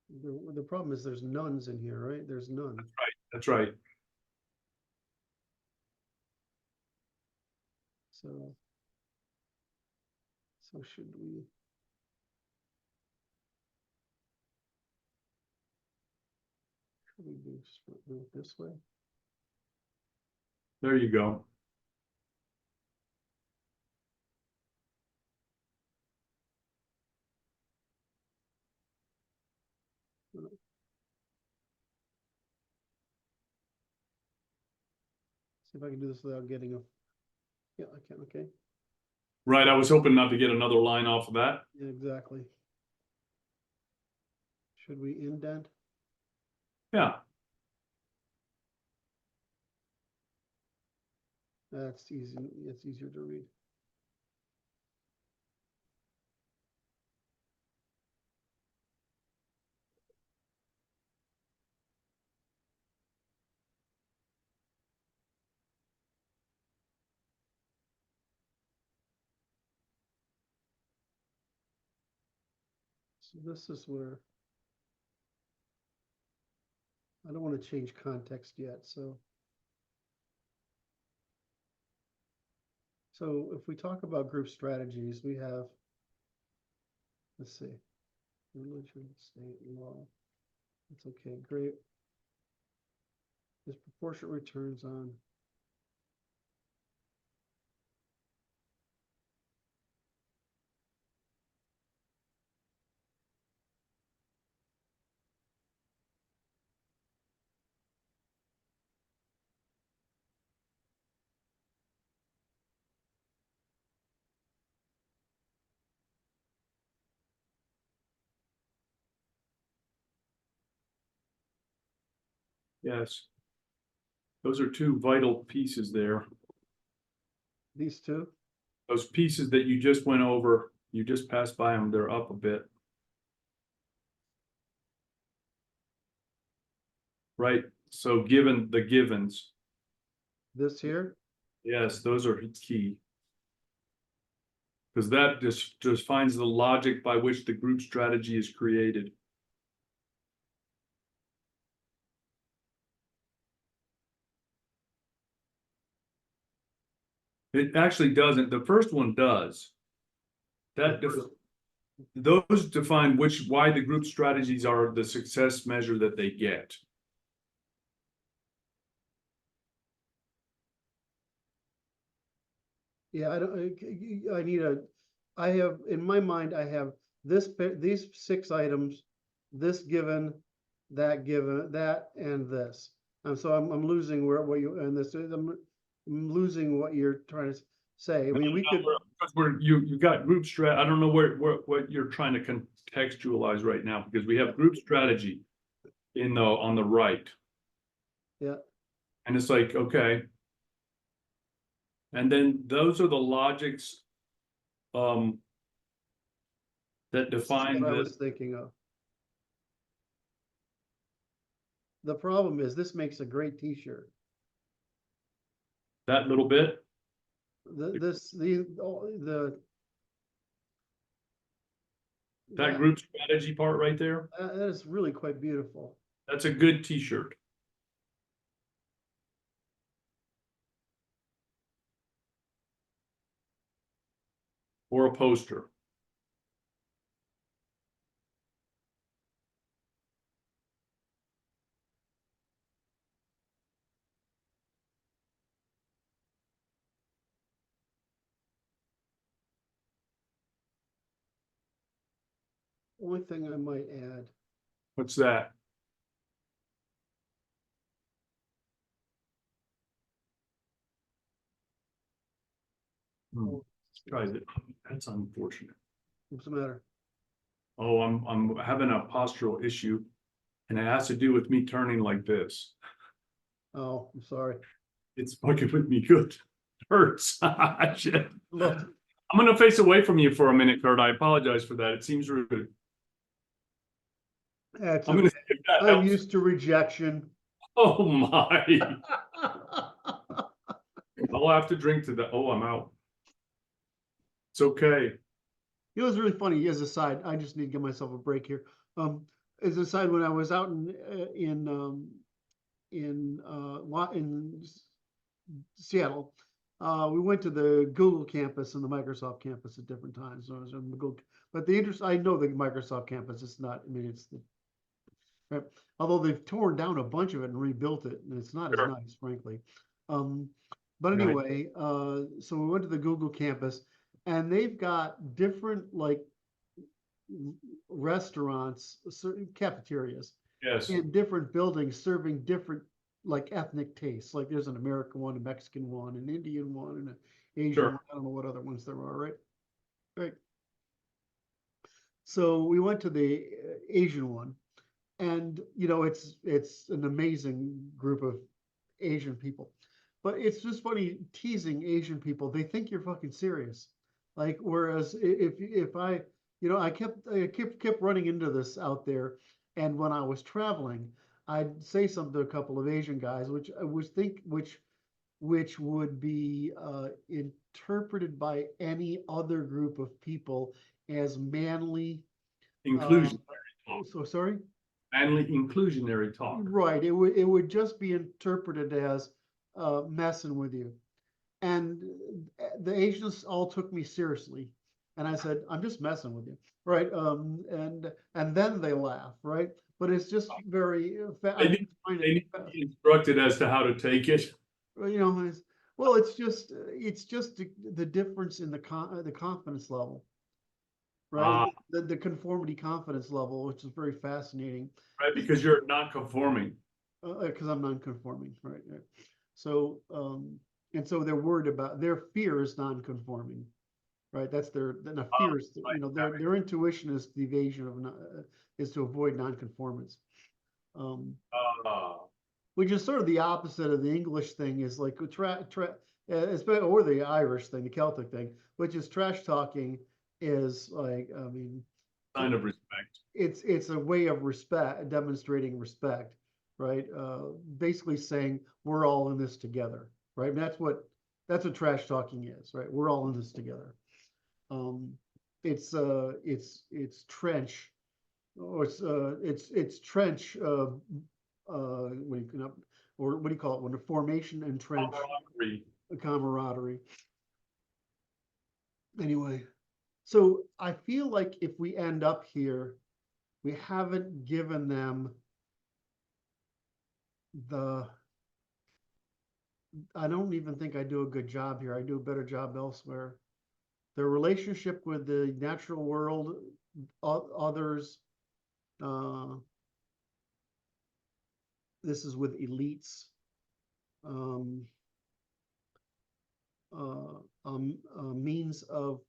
the problem is there's nuns in here, right? There's none. That's right. So should we? Should we do it this way? There you go. See if I can do this without getting a. Yeah, I can. Okay. Right. I was hoping not to get another line off of that. Yeah, exactly. Should we indent? Yeah. That's easy. It's easier to read. So this is where I don't want to change context yet. So if we talk about group strategies, we have, let's see, religion, state, law. That's okay, great. There's proportionate returns on. Yes. Those are two vital pieces there. These two? Those pieces that you just went over, you just passed by them, they're up a bit. Right. So given the givens. This here? Yes, those are key. Because that just finds the logic by which the group strategy is created. It actually doesn't. The first one does. That those define why the group strategies are the success measure that they get. Yeah, I need I have, in my mind, I have these 6 items, this given, that, and this. And so I'm losing what you, and this, I'm losing what you're trying to say. I mean, we could. You got group strat. I don't know what you're trying to contextualize right now, because we have group strategy on the right. Yeah. And it's like, okay. And then those are the logics that define what I was thinking of. The problem is this makes a great t-shirt. That little bit. That group strategy part right there. That is really quite beautiful. That's a good t-shirt. Or a poster. Only thing I might add. What's that? Try that. That's unfortunate. What's the matter? Oh, I'm having a postural issue, and it has to do with me turning like this. Oh, I'm sorry. It's fucking with me good. It hurts. Shit. Look. I'm gonna face away from you for a minute, Curt. I apologize for that. It seems rude. I'm used to rejection. Oh my. I'll have to drink to that. Oh, I'm out. It's okay. It was really funny. As a side, I just need to give myself a break here. As a side, when I was out in Seattle, we went to the Google campus and the Microsoft campus at different times. So I was in the Google, but I know the Microsoft campus. It's not. I mean, it's the. Right. Although they've torn down a bunch of it and rebuilt it, and it's not as nice, frankly. But anyway, so we went to the Google campus, and they've got different like restaurants, certain cafeterias, yes, in different buildings serving different like ethnic tastes. Like there's an American one, a Mexican one, an Indian one, and an Asian one. I don't know what other ones there are, right? Right. So we went to the Asian one. And it's an amazing group of Asian people, but it's just funny teasing Asian people. They think you're fucking serious. Like, whereas if I, I kept running into this out there, and when I was traveling, I'd say something to a couple of Asian guys, which I was which would be interpreted by any other group of people as manly inclusion. So sorry. Manly inclusionary talk. Right. It would just be interpreted as messing with you. And the Asians all took me seriously. And I said, I'm just messing with you. Right. And then they laugh, right? But it's just very they need to be instructed as to how to take it. It's just the difference in the confidence level. Right, the conformity confidence level, which is very fascinating. Right, because you're not conforming. Because I'm non-conforming, right? So, and so they're worried about their fear is non-conforming, right? That's their fear is their intuition is the evasion of is to avoid non-conformance, which is sort of the opposite of the English thing. Is like or the Irish thing, the Celtic thing, which is trash talking. Is like, I mean, sign of respect. It's a way of respect, demonstrating respect, right? Basically saying we're all in this together, right? And that's what trash talking is, right? We're all in this together. It's trench, or it's trench. What do you call it when the formation and trench camaraderie. Anyway, so I feel like if we end up here, we haven't given them I don't even think I do a good job here. I do a better job elsewhere. Their relationship with the natural world, others, this is with elites. Means of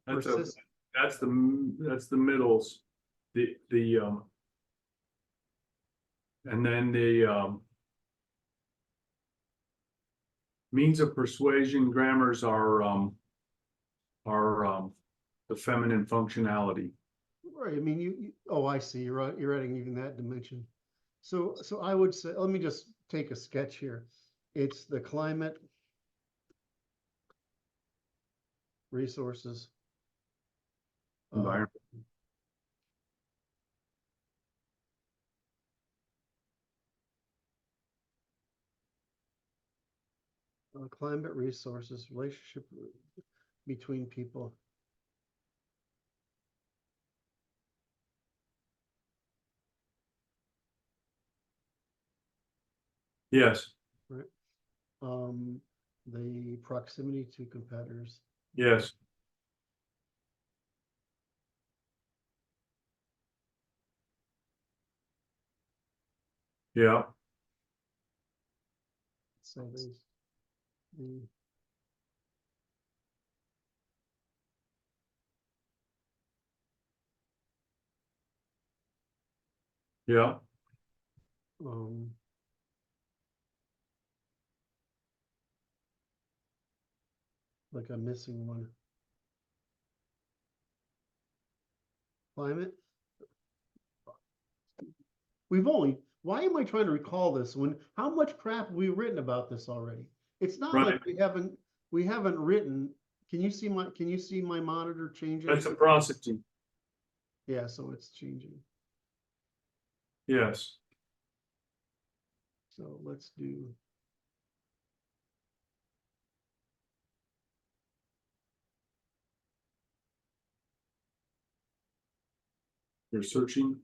persist. That's the middles, and then the means of persuasion grammars are the feminine functionality. Right. I mean, oh, I see. You're adding even that dimension. So I would say, let me just take a sketch here. It's the climate, resources, Environment. Climate, resources, relationship between people. Yes. Right. The proximity to competitors. Yes. Yeah. So there's the Yeah. Like I'm missing one. Climate. Why am I trying to recall this when, how much crap have we written about this already? It's not Right. like we haven't written. Can you see my monitor changing? That's a prosody. Yeah, so it's changing. Yes. So let's do. You're searching.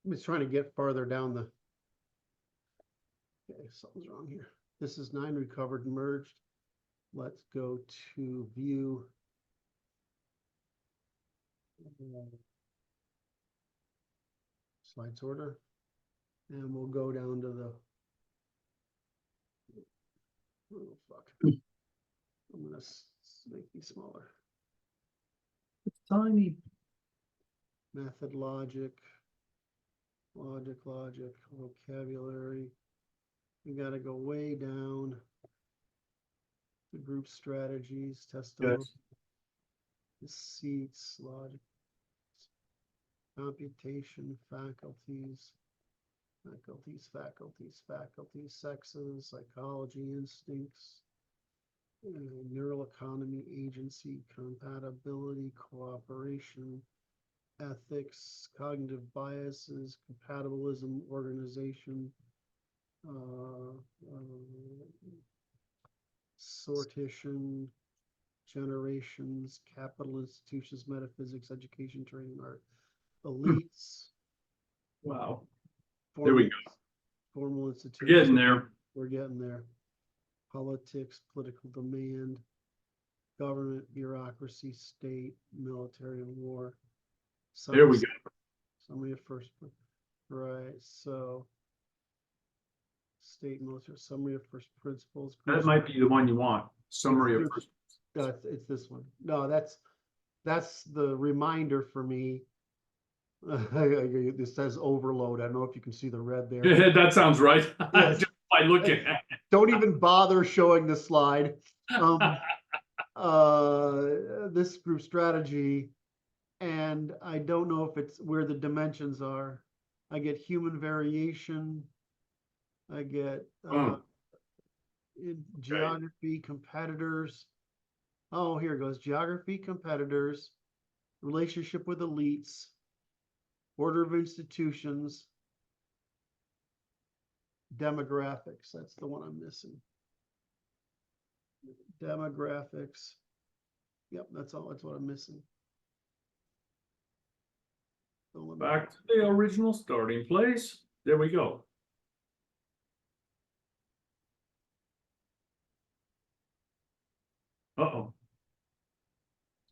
I'm just trying to get farther down the. Okay, something's wrong here. This is 9 recovered and merged. Let's go to view. Slide sorter. And we'll go down to the. Oh, fuck. I'm going to make these smaller. It's tiny. Method, logic, vocabulary. We got to go way down. The group strategies, testimony, seats, logic, computation, faculties, sexes, psychology, instincts, neural economy, agency, compatibility, cooperation, ethics, cognitive biases, compatibilism, organization, sortition, generations, capital institutions, metaphysics, education, training, art, elites. Wow. There we go. Formal institutions. We're getting there. We're getting there. Politics, political demand, government, bureaucracy, state, military, and war. There we go. Summary of first, right? So, state, military, summary of first principles. That might be the one you want. Summary of first. It's this one. No, that's the reminder for me. This says overload. I don't know if you can see the red there. That sounds right. Yes. Just by looking at it. Don't even bother showing the slide. This group strategy, and I don't know if it's where the dimensions are. I get human variation. I get geography, competitors. Oh, here it goes. Geography, competitors, relationship with elites, order of institutions, demographics. That's the one I'm missing. demographics. Yep, that's all, that's what I'm missing. So let me- Back to the original starting place. There we go. Uh-oh,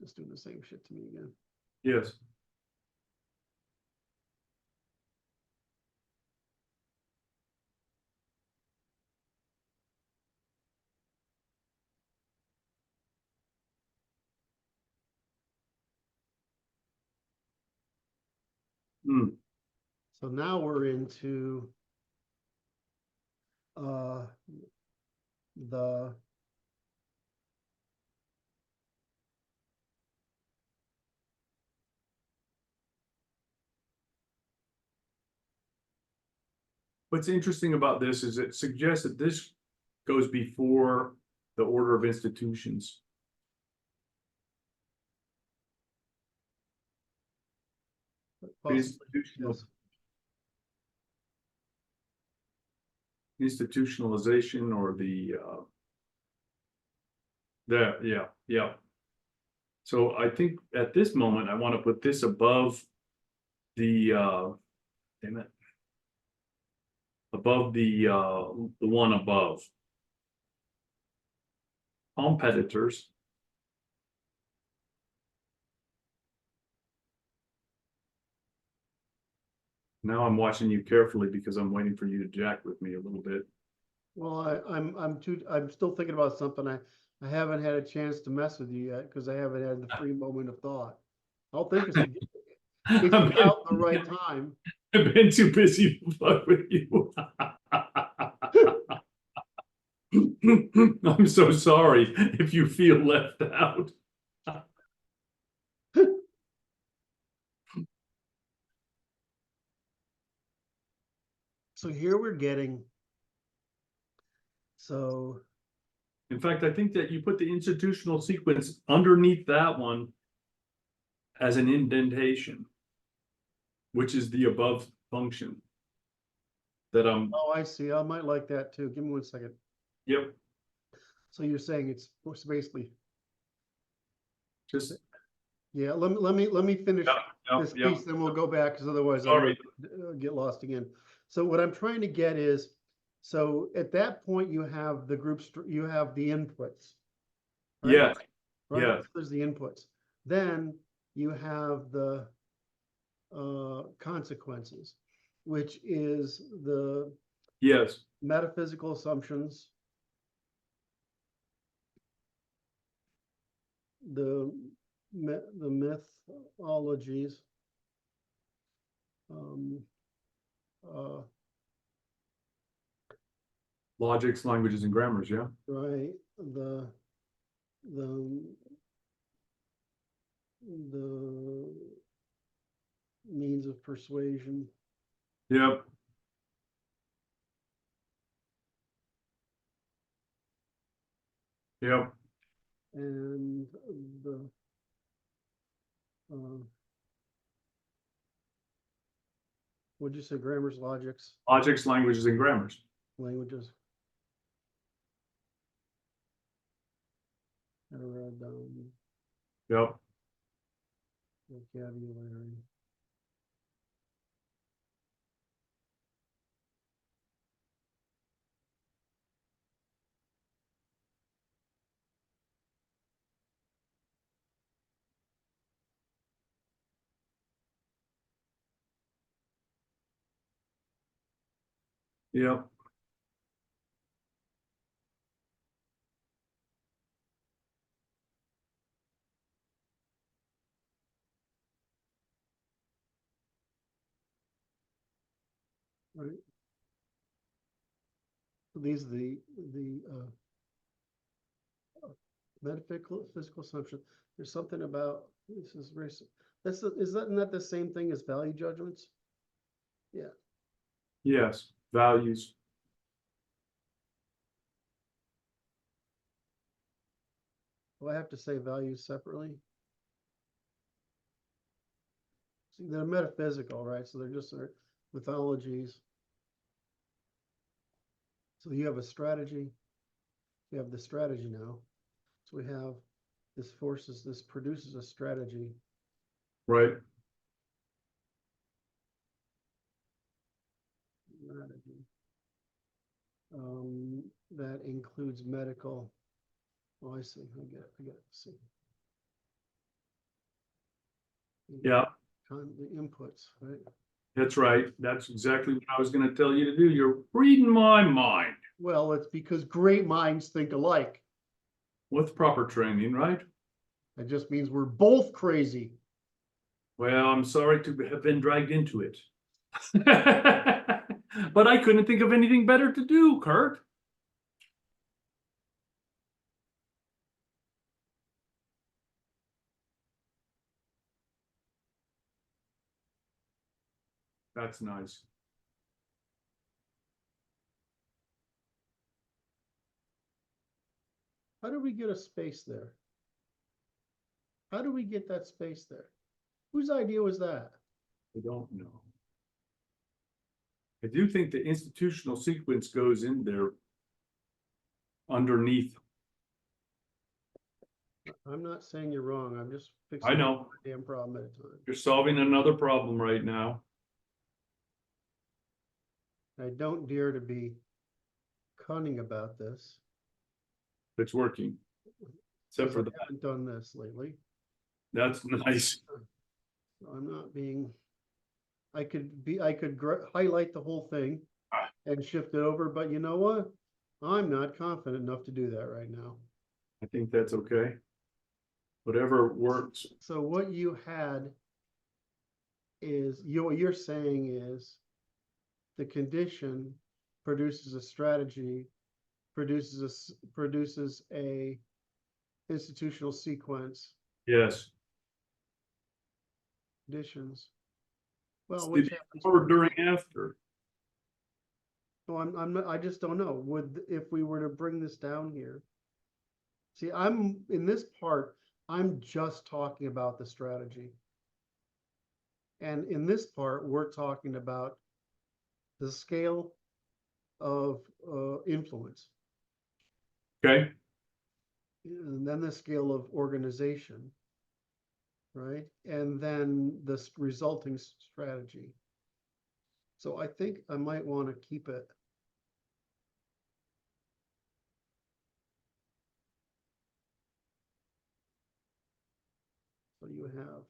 Just doing the same shit to me again. yes. Hmm. So now we're into the What's interesting about this is it suggests that this goes before the order of institutions. Institutional, yes. institutionalization or yeah. So I think at this moment, I want to put this above the, damn it. Above the one above. Competitors. Now I'm watching you carefully because I'm waiting for you to jack with me a little bit. Well, I'm still thinking about something. I haven't had a chance to mess with you yet because I haven't had the free moment of thought. I'll think of some if you out the right time. I've been too busy to fuck with you. I'm so sorry if you feel left out. So here we're getting. So. In fact, I think that you put the institutional sequence underneath that one as an indentation, which is the above function. That Oh, I see. I might like that too. Give me 1 second. Yep. So you're saying it's basically. Just. Yeah, let me finish this piece, then we'll go back because otherwise I'm gonna get lost again. So what I'm trying to get is, so at that point you have the groups, you have the inputs. Right? Yeah. Right. Yeah. There's the inputs. Then you have the consequences, which is the Yes. metaphysical assumptions, the mythologies, Logics, languages, and grammars. Yeah. right, the means of persuasion. Yep. Yep. And the what'd you say? Grammars, logics, Logics, languages, and grammars. languages. I read Yep. vocabulary. Yep. Right. So these are the metaphysical assumption. There's something about this is very. Is that not the same thing as value judgments? Yeah. Yes. Values. Do I have to say values separately? See, they're metaphysical, right? So they're just mythologies. So you have a strategy, you We have the strategy now. So we have this produces a strategy. Right. That includes medical. Oh, I see. I get it. See. Yeah. The inputs, right? That's right. That's exactly what I was going to tell you to do. You're reading my mind. Well, it's because great minds think alike. With proper training, right? That just means we're both crazy. Well, I'm sorry to have been dragged into it. But I couldn't think of anything better to do, Curt. That's nice. How do we get a space there? How do we get that space there? Whose idea was that? I don't know. I do think the institutional sequence goes in there underneath. I'm not saying you're wrong. I'm just fixing I know. a damn problem at a time. You're solving another problem right now. I don't dare to be cunning about this. It's working. Except for I that. haven't done this lately. That's nice. I'm not being. I could highlight the whole thing and shift it over, but you know what? I'm not confident enough to do that right now. I think that's okay. Whatever works. So what you had is what you're saying is the condition produces a strategy, produces a institutional sequence. Yes. Conditions. Well, which happens before, during, after. No, I just don't know. If we were to bring this down here. See, in this part, I'm just talking about the strategy. And in this part, we're talking about the scale of influence. Okay. And then the scale of organization, right? And then the resulting strategy. So I think I might want to keep it. So you have.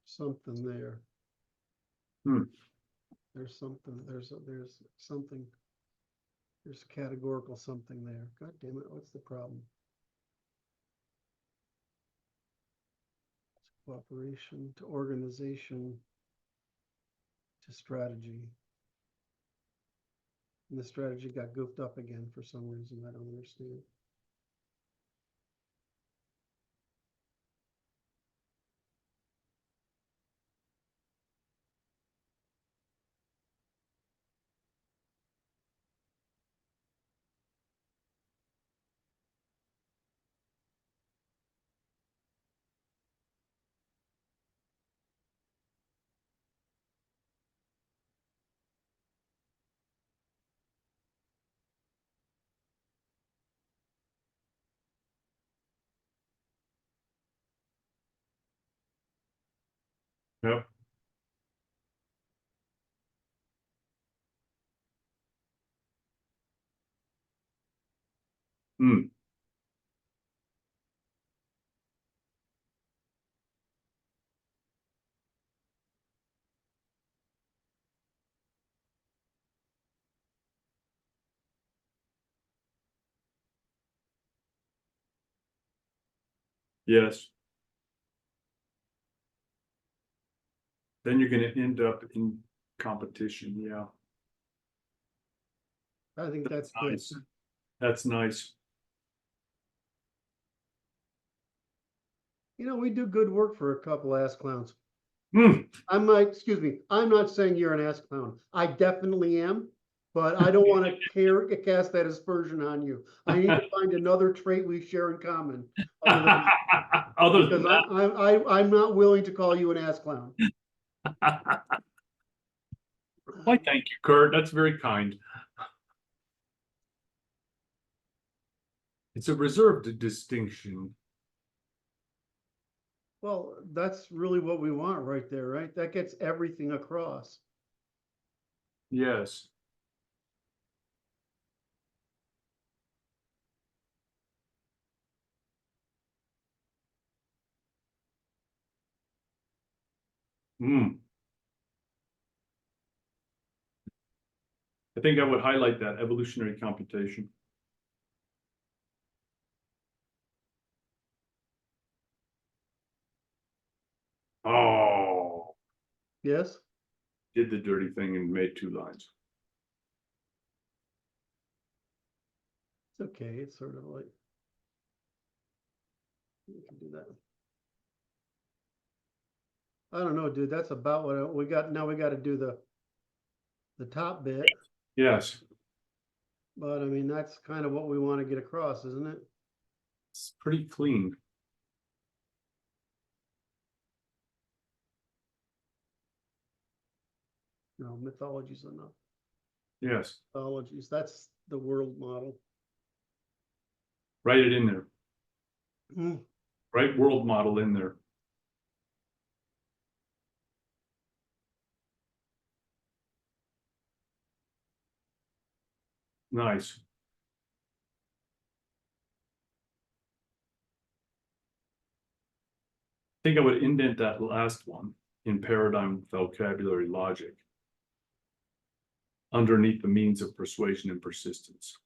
Something there. There's something, there's something, there's categorical something there. God damn it, what's the problem? Cooperation to organization to strategy. And the strategy got goofed up again for some reason. I don't understand. Yep. Yes. Then you're going to end up in competition, yeah. I think that's good. Nice. That's nice. You know, we do good work for a couple ass clowns. Hmm. I'm not, excuse me, I'm not saying you're an ass clown. I definitely am, but I don't want to cast that aspersion on you. I need to find another trait we share in common. Other Because than that, I'm not willing to call you an ass clown. why, thank you, Curt. That's very kind. It's a reserved distinction. Well, that's really what we want right there, right? That gets everything across. Yes. Hmm. I think I would highlight that evolutionary computation. Oh, Yes? did the dirty thing and made 2 lines. It's okay. It's sort of like, you can do that. I don't know, dude. That's about what we got. Now we got to do the top bit. Yes. But I mean, that's kind of what we want to get across, isn't it? It's pretty clean. No, mythology's enough. Yes. Mythologies. That's the world model. Write it in there. Hmm. Write world model in there. Nice. I think I would indent that last one in paradigm, vocabulary, logic. Underneath the means of persuasion and persistence.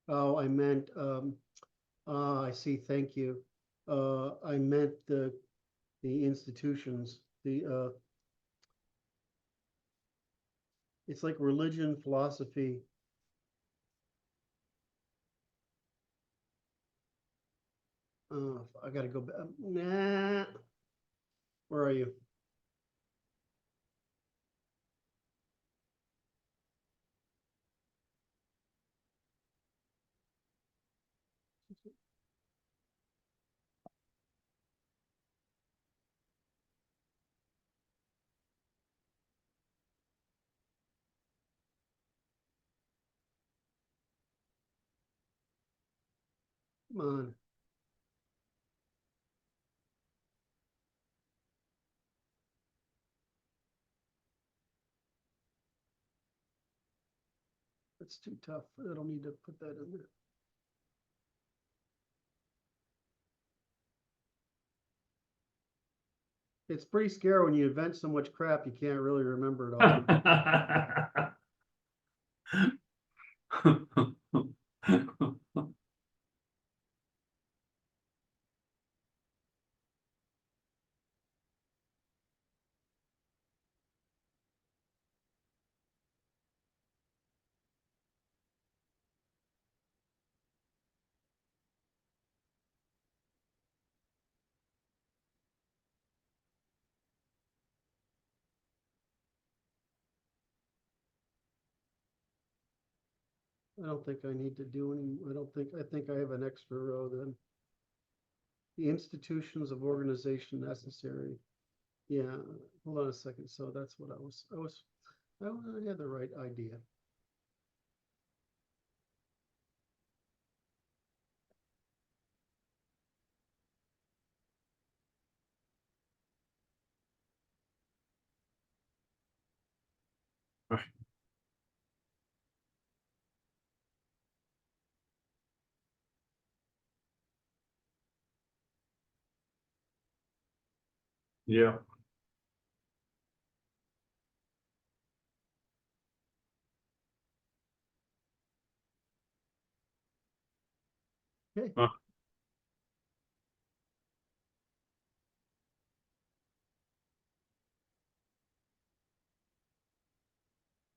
Oh, I meant, I see. Thank you. I meant the institutions, it's like religion, philosophy. I gotta go back. Nah. Where are you? Come on. That's too tough. I don't need to put that in there. It's pretty scary when you invent so much crap you can't really remember it all. I don't think I need to do any, I think I have an extra row then. The institutions of organization necessary. Yeah, hold on a second. So that's what I had the right idea. Yeah. Okay.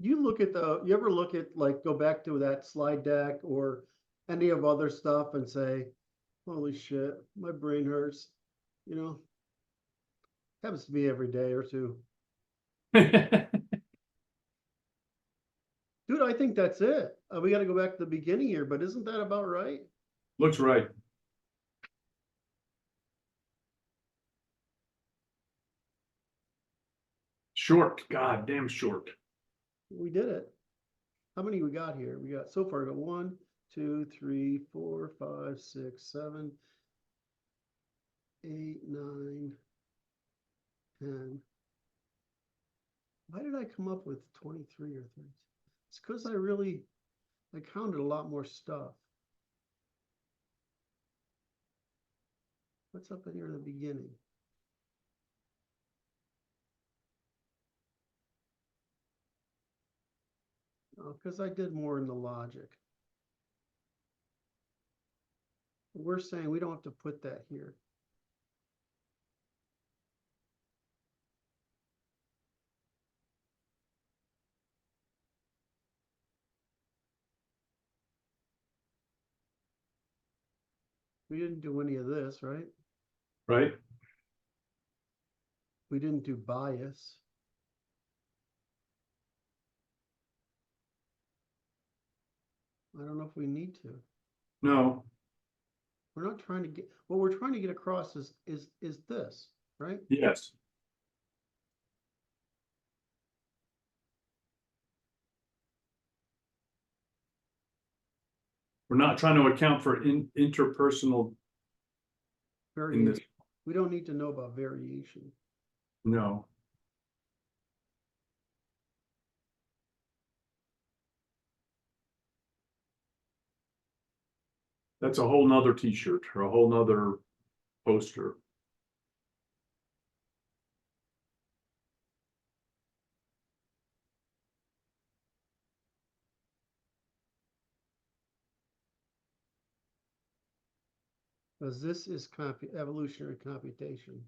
You ever look at, like, go back to that slide deck or any of other stuff and say, holy shit, my brain hurts, you know? Happens to me every day or two. Dude, I think that's it. We gotta go back to the beginning here, but isn't that about right? Looks right. Short, god damn short. We did it. How many we got here? We got, so far, we got 1, 2, 3, 4, 5, 6, 7, 8, 9, 10. Why did I come up with 23 or 30? It's because I counted a lot more stuff. What's up in here in the beginning? Oh, because I did more in the logic. We're saying we don't have to put that here. We didn't do any of this, right? Right? We didn't do bias. I don't know if we need to. No. We're not trying to get, what we're trying to get across is this, right? Yes. We're not trying to account for interpersonal in this. Variation. We don't need to know about variation. No. That's a whole nother t-shirt or a whole nother poster. Because this is evolutionary computation.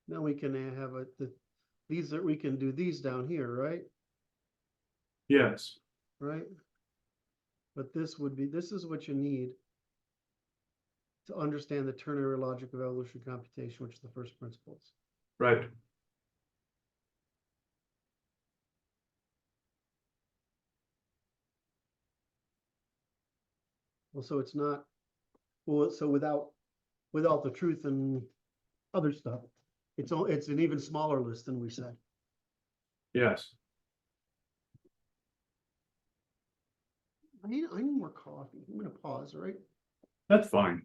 Now we can have we can do these down here, right? Yes. Right? But this is what you need to understand the ternary logic of evolutionary computation, which is the first principles. Right. Well, so it's not, well, so without the truth and other stuff, it's an even smaller list than we said. Yes. I need more coffee. I'm gonna pause, all right? That's fine.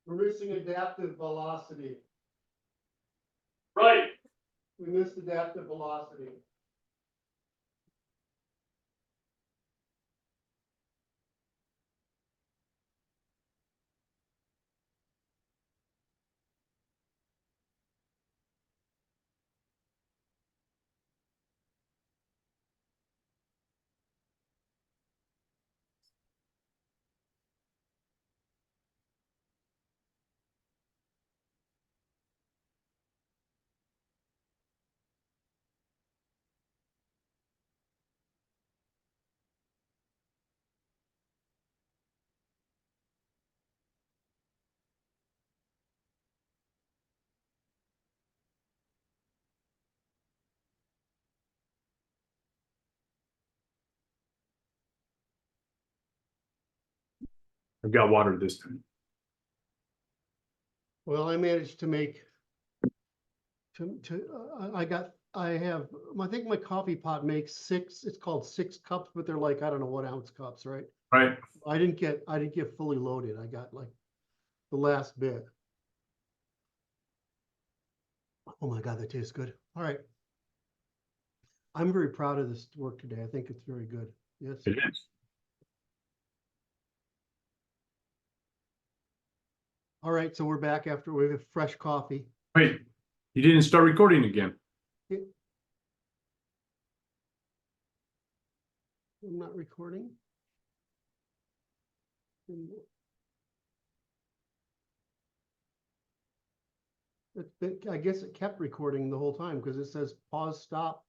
We're missing adaptive velocity. Right. We missed adaptive velocity. I've got water this time. Well, I managed to make, I think my coffee pot makes 6, it's called 6 cups, but they're like, I don't know what ounce cups, right? Right. I didn't get fully loaded. I got like the last bit. Oh my God, that tastes good. All right. I'm very proud of this work today. I think it's very good. Yes. It is. All right, so we're back after we have fresh coffee. Wait, you didn't start recording again. I'm not recording. I guess it kept recording the whole time because it says pause, stop.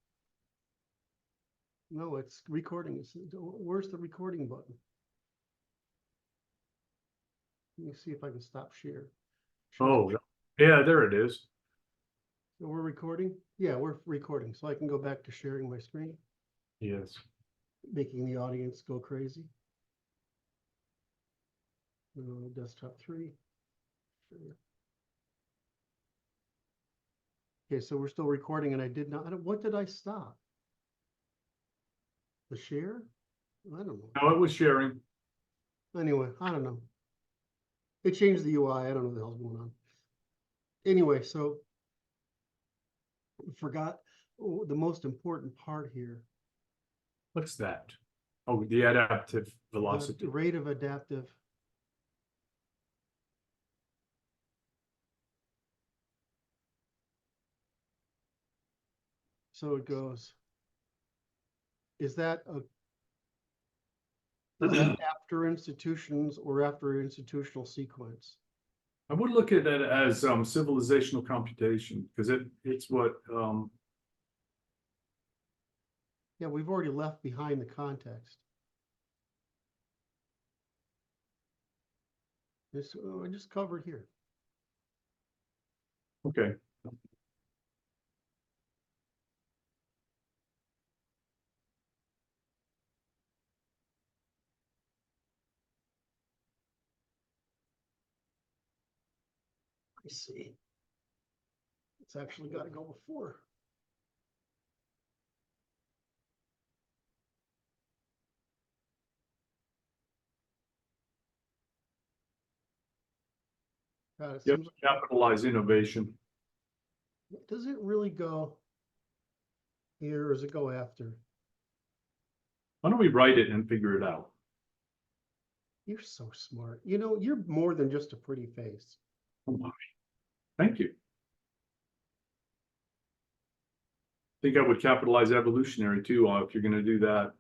No, it's recording. Where's the recording button? Let me see if I can stop share. Oh, yeah, there it is. So we're recording? Yeah, we're recording. So I can go back to sharing my screen, Yes. making the audience go crazy. Desktop 3. Sure. Okay, so we're still recording and I did not, what did I stop? The share? I don't know. No, it was sharing. Anyway, I don't know. It changed the UI. I don't know what the hell's going on. Anyway, so forgot the most important part here. What's that? Oh, the adaptive The velocity. rate of adaptive. So it goes. Is that after institutions or after institutional sequence? I would look at it as civilizational computation because it's what Yeah, we've already left behind the context. This I just covered here. okay. I see. It's actually got to go before. God, Yep, capitalize innovation. Does it really go here or does it go after? Why don't we write it and figure it out? You're so smart. You know, you're more than just a pretty face. Oh my. Thank you. I think I would capitalize evolutionary too, if you're going to do that.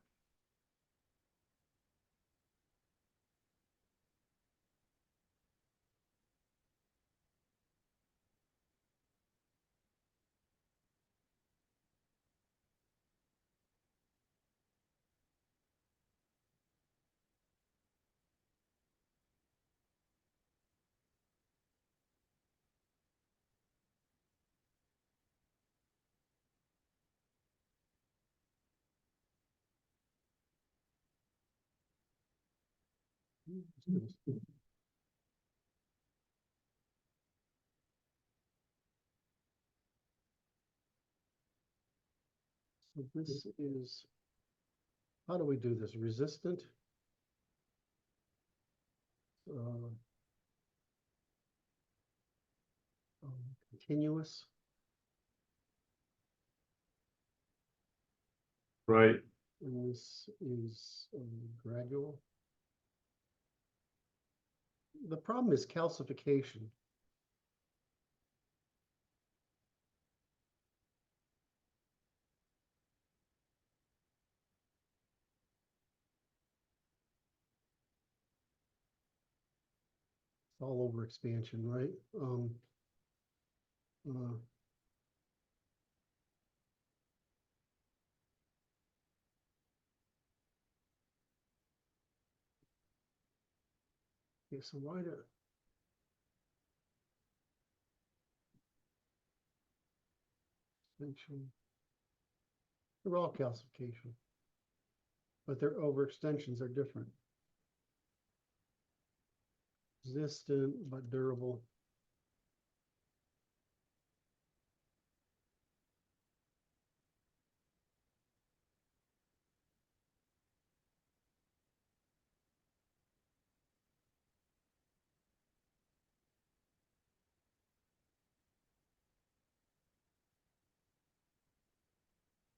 So this is, how do we do this? Resistant? Continuous? Right. And this is gradual. The problem is calcification. It's all over expansion, right? Okay, so why do extension? They're all calcification, but their overextensions are different. Resistant but durable.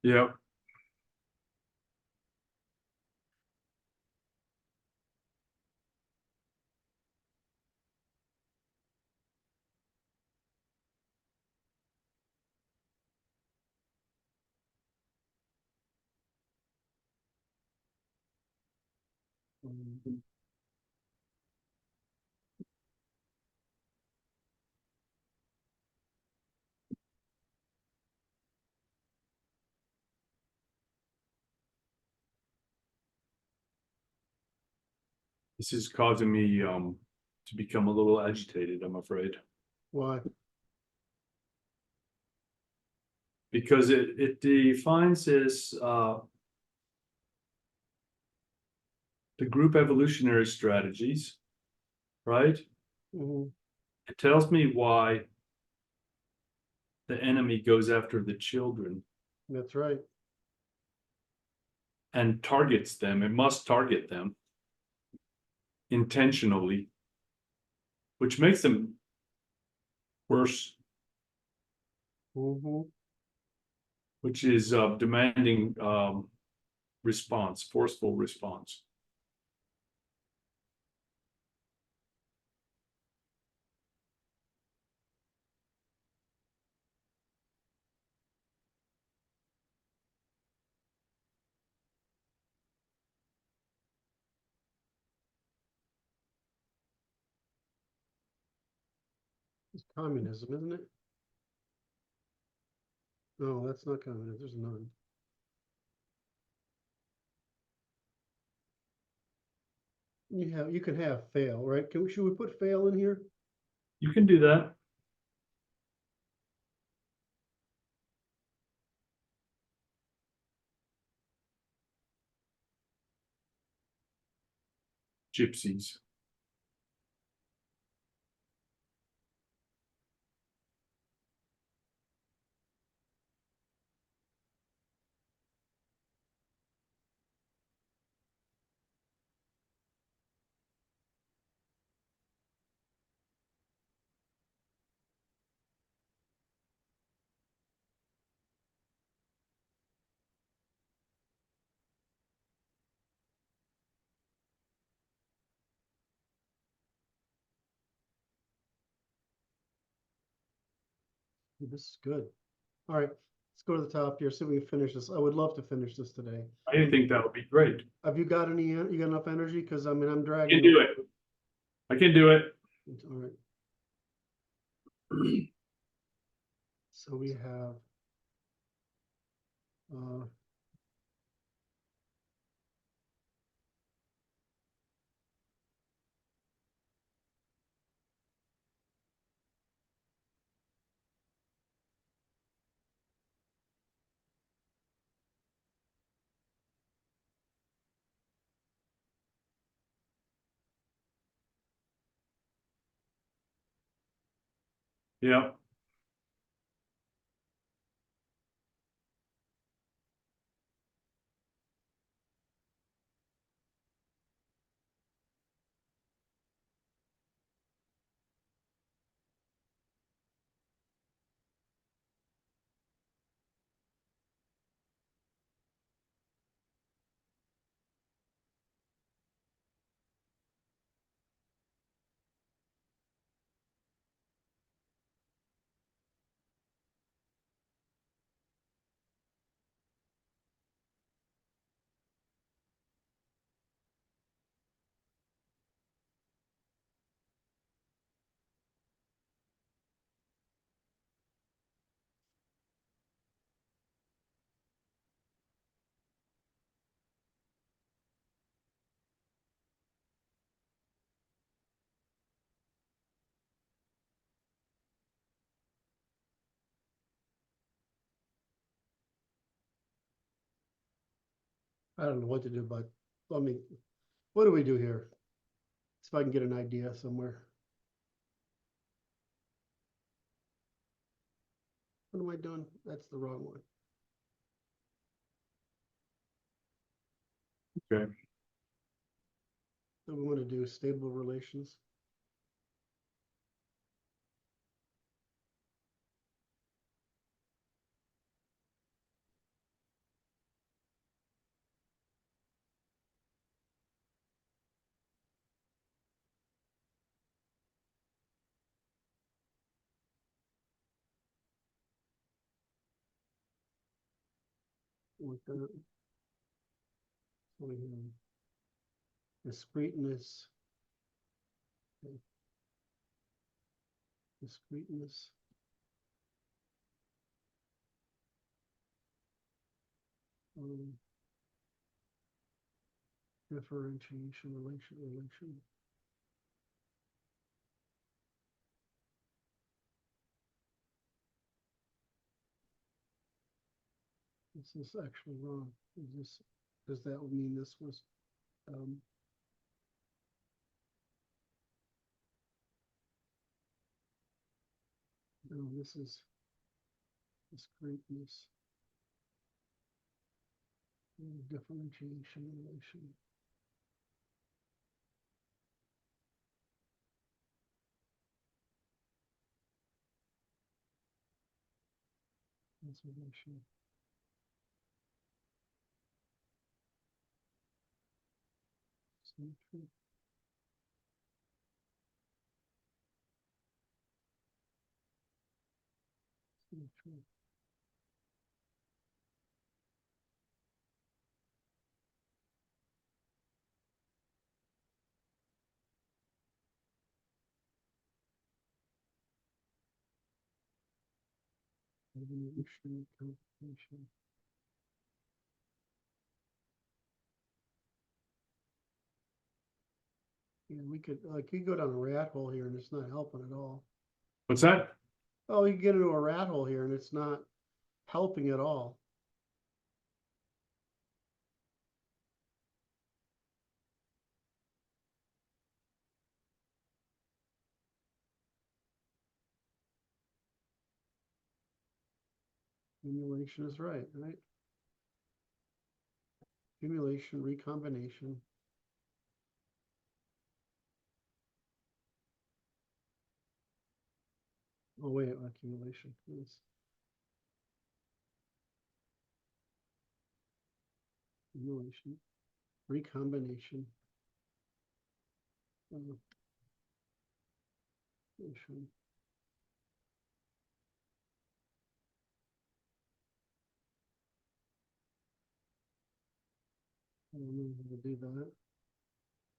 Yeah. This is causing me to become a little agitated, I'm afraid. Why? Because it defines this the group evolutionary strategies, right? Mhm. It tells me why the enemy goes after the children That's right. and targets them. It must target them intentionally, which makes them worse, Mhm. which is demanding response, forceful response. It's communism, isn't it? No, that's not communism. There's none. You can have fail, right? Should we put fail in here? You can do that. Gypsies. This is good. All right, let's go to the top here. See if we can finish this. I would love to finish this today. I think that would be great. Have you got you got enough energy? Because I mean, I'm I dragging. can do it. I can do it. All right. So we have Yeah. I don't know what to do, but I mean, what do we do here? if I can get an idea somewhere. What am I doing? That's the wrong one. Okay. So we want to do stable relations. Like that. So we have discreteness. Okay. Discreteness. Differentiation, relation. This is actually wrong. Is this, does that mean this was, no, this is discreteness. Differentiation, relation. Conservation. Symmetry. Symmetry. Evolution, computation. Yeah, we could, like, you go down a rat hole here and it's not helping at all. What's that? Oh, you get into a rat hole here and it's not helping at all. Accumulation is right? Accumulation, recombination. Oh, wait, accumulation, yes. Accumulation, recombination. I don't know how to do that.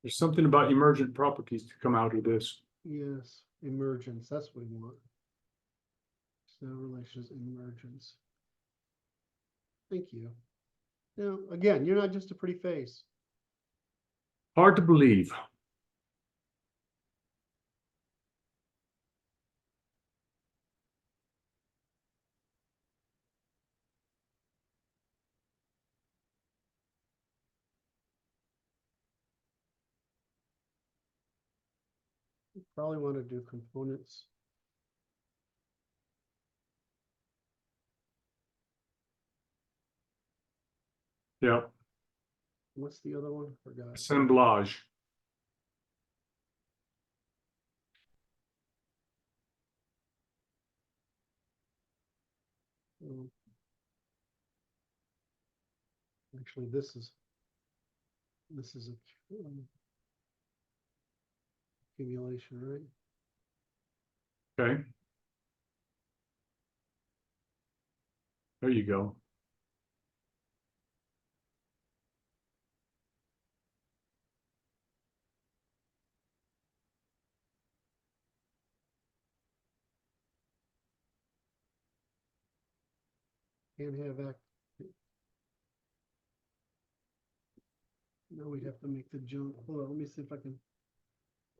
There's something about emergent properties to come out of this. Yes, emergence, that's what we want. So relations, emergence. Thank you. Now, again, you're not just a pretty face. Hard to believe. You probably want to do components. Yeah. What's the other one? Forgot. Assemblage. Actually, this is a accumulation, right? Okay. There you go. Can't have act. No, we'd have to make the jump. Hold on, let me see if I can.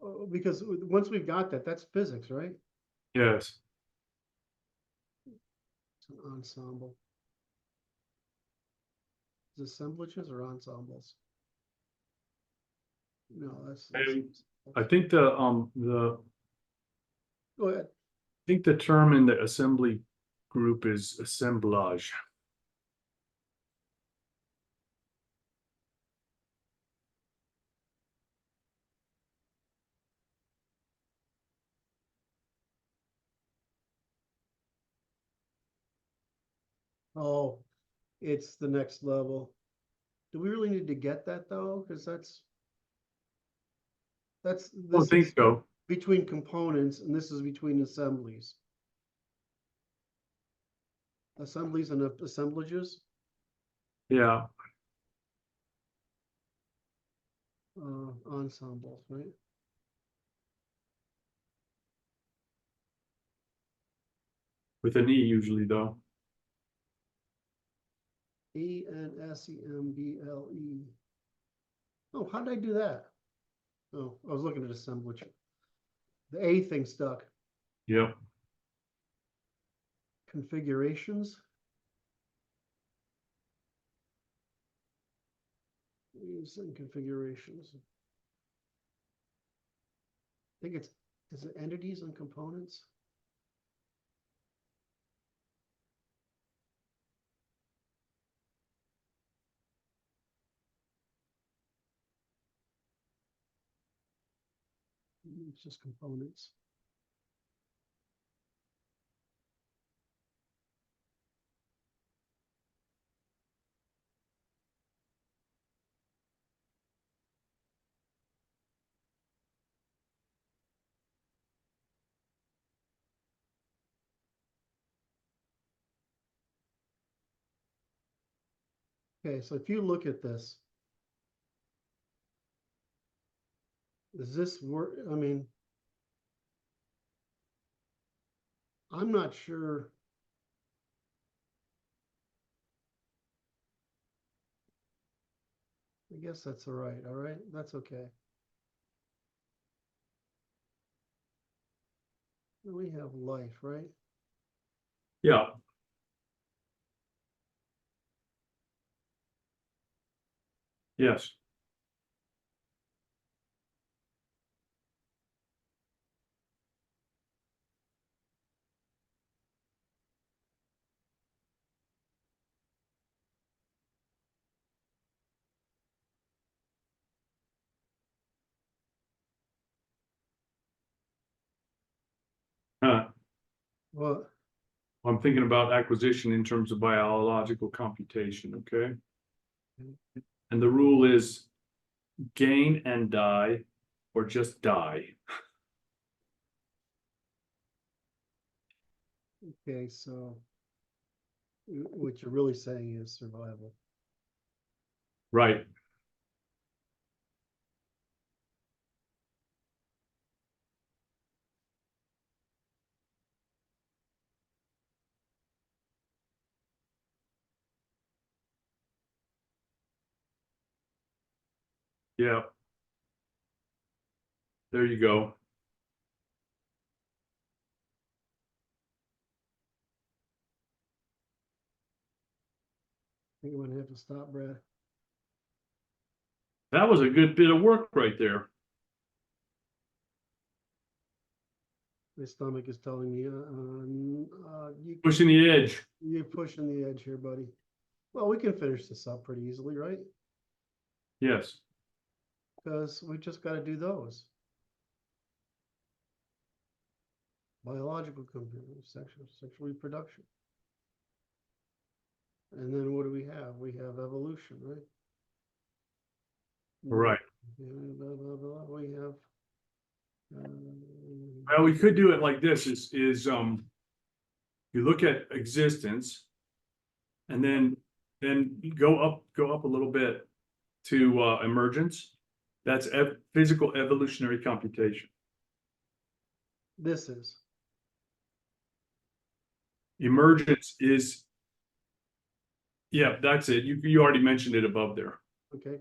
Oh, because once we've got that, that's physics, right? Yes. It's an ensemble. Is it assemblages or ensembles? No, that's I think the Go ahead. I think the term in the assembly group is assemblage. Oh, it's the next level. Do we really need to get that though? Because I this don't think is so. between components and this is between assemblies. Assemblies and assemblages, Yeah, ensembles, right? with an E usually though. ENSEMBLE. Oh, how did I do that? Oh, I was looking at assemblage. The A thing stuck. Yep. Configurations. Using configurations. I think is it entities and components? It's just components. Okay, so if you look at this, does this work? I mean, I'm not sure. I guess that's all right, that's okay. We have life, right? Yeah. Yes. Huh. Well, I'm thinking about acquisition in terms of biological computation, okay? And the rule is gain and die, or just die. okay, so what you're really saying is survival. Right. Yeah. There you go. I think I'm gonna have to stop, Brad. That was a good bit of work right there. My stomach is telling me, Pushing the edge. you're pushing the edge here, buddy. Well, we can finish this up pretty easily, right? Yes. Because we just got to do those. Biological sexual reproduction. And then what do we have? We have evolution, right? Right. Blah, blah, blah. We have. Well, we could do it like this you look at existence and then go up a little bit to emergence. That's physical evolutionary computation. This is. Emergence is, yeah, that's it. You already mentioned it above there. Okay.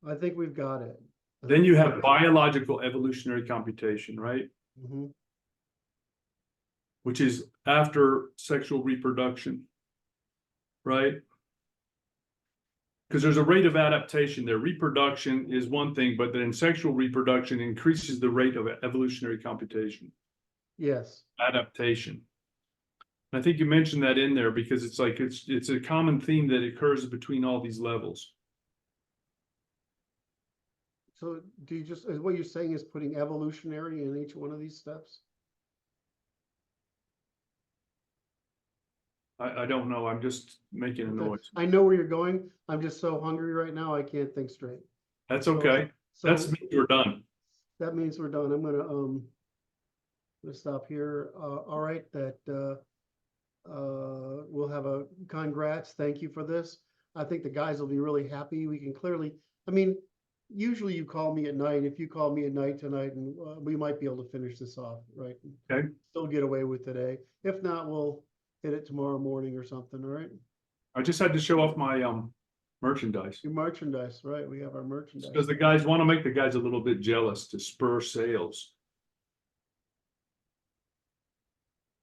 I think we've got it. Then you have biological evolutionary computation, right? Mhm. Which is after sexual reproduction, right? because there's a rate of adaptation there. Reproduction is one thing, but then sexual reproduction increases the rate of evolutionary computation, Yes. adaptation. I think you mentioned that in there because it's like it's a common theme that occurs between all these levels. So do you just, what you're saying is putting evolutionary in each one of these steps? I don't know. I'm just making a noise. I know where you're going. I'm just so hungry right now. I can't think straight. That's okay. So That's me. We're done. that means we're done. I'm gonna stop here. All right, we'll have a congrats. Thank you for this. I think the guys will be really happy. We can clearly, I mean, usually you call me at night. If you call me at night tonight, and we might be able to finish this off, right? Okay. Still get away with today. If not, we'll hit it tomorrow morning or something. All right. I just had to show off my merchandise Your merchandise, right? We have our merchandise. because the guys want to make the guys a little bit jealous to spur sales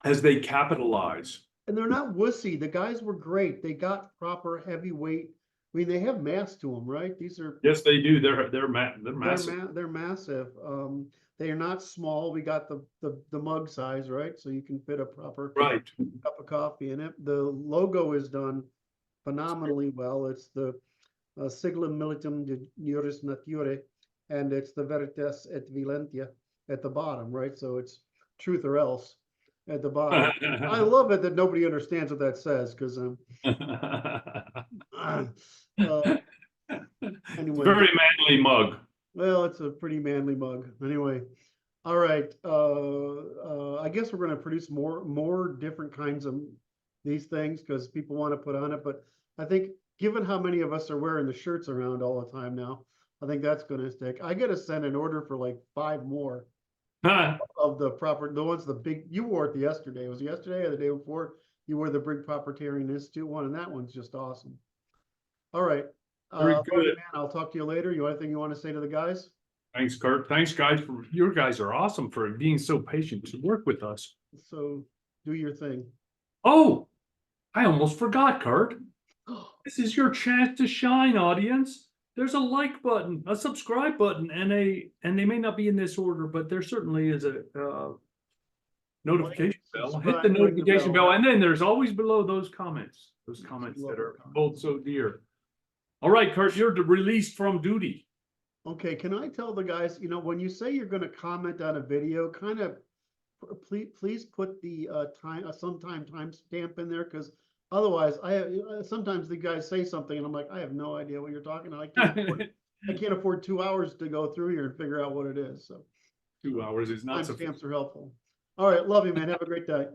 as they capitalize. And they're not wussy. The guys were great. They got proper heavyweight. I mean, they have mass to them, right? These are Yes, they do. They're massive. they're massive. They are not small. We got the mug size, right? So you can fit a proper Right. cup of coffee in it. The logo is done phenomenally well. It's the Siglum Militum de Juris Nature, and it's the Veritas et Vilentia at the bottom, right? So it's truth or else at the bottom. I love it that nobody understands what that says because anyway. Very manly mug. Well, it's a pretty manly mug. Anyway, all right. I guess we're going to produce more different kinds of these things because people want to put on it. But I think given how many of us are wearing the shirts around all the time now, I think that's going to stick. I got to send an order for like 5 more of the ones, the big, you wore it yesterday. Was it yesterday or the day before? You wore the Big Proprietarian Institute one, and that one's just awesome. All right. Very good. Man, I'll talk to you later. Anything you want to say to the guys? Thanks, Curt. Thanks, guys. Your guys are awesome for being so patient to work with us. So do your thing. Oh, I almost forgot, Curt. This is your chance to shine, audience. There's a like button, a subscribe button, and they may not be in this order, but there certainly is a notification bell. Hit the notification bell, and then there's always below those comments that are both so dear. All right, Curt, you're released from duty. Okay, can I tell the guys, when you say you're going to comment on a video, kind of please put the sometime timestamp in there, because otherwise sometimes the guys say something and I'm like, I have no idea what you're talking about. I can't afford 2 hours to go through here and figure out what it is. So 2 hours is not sufficient. Timestamps are helpful. All right, love you, man. Have a great day.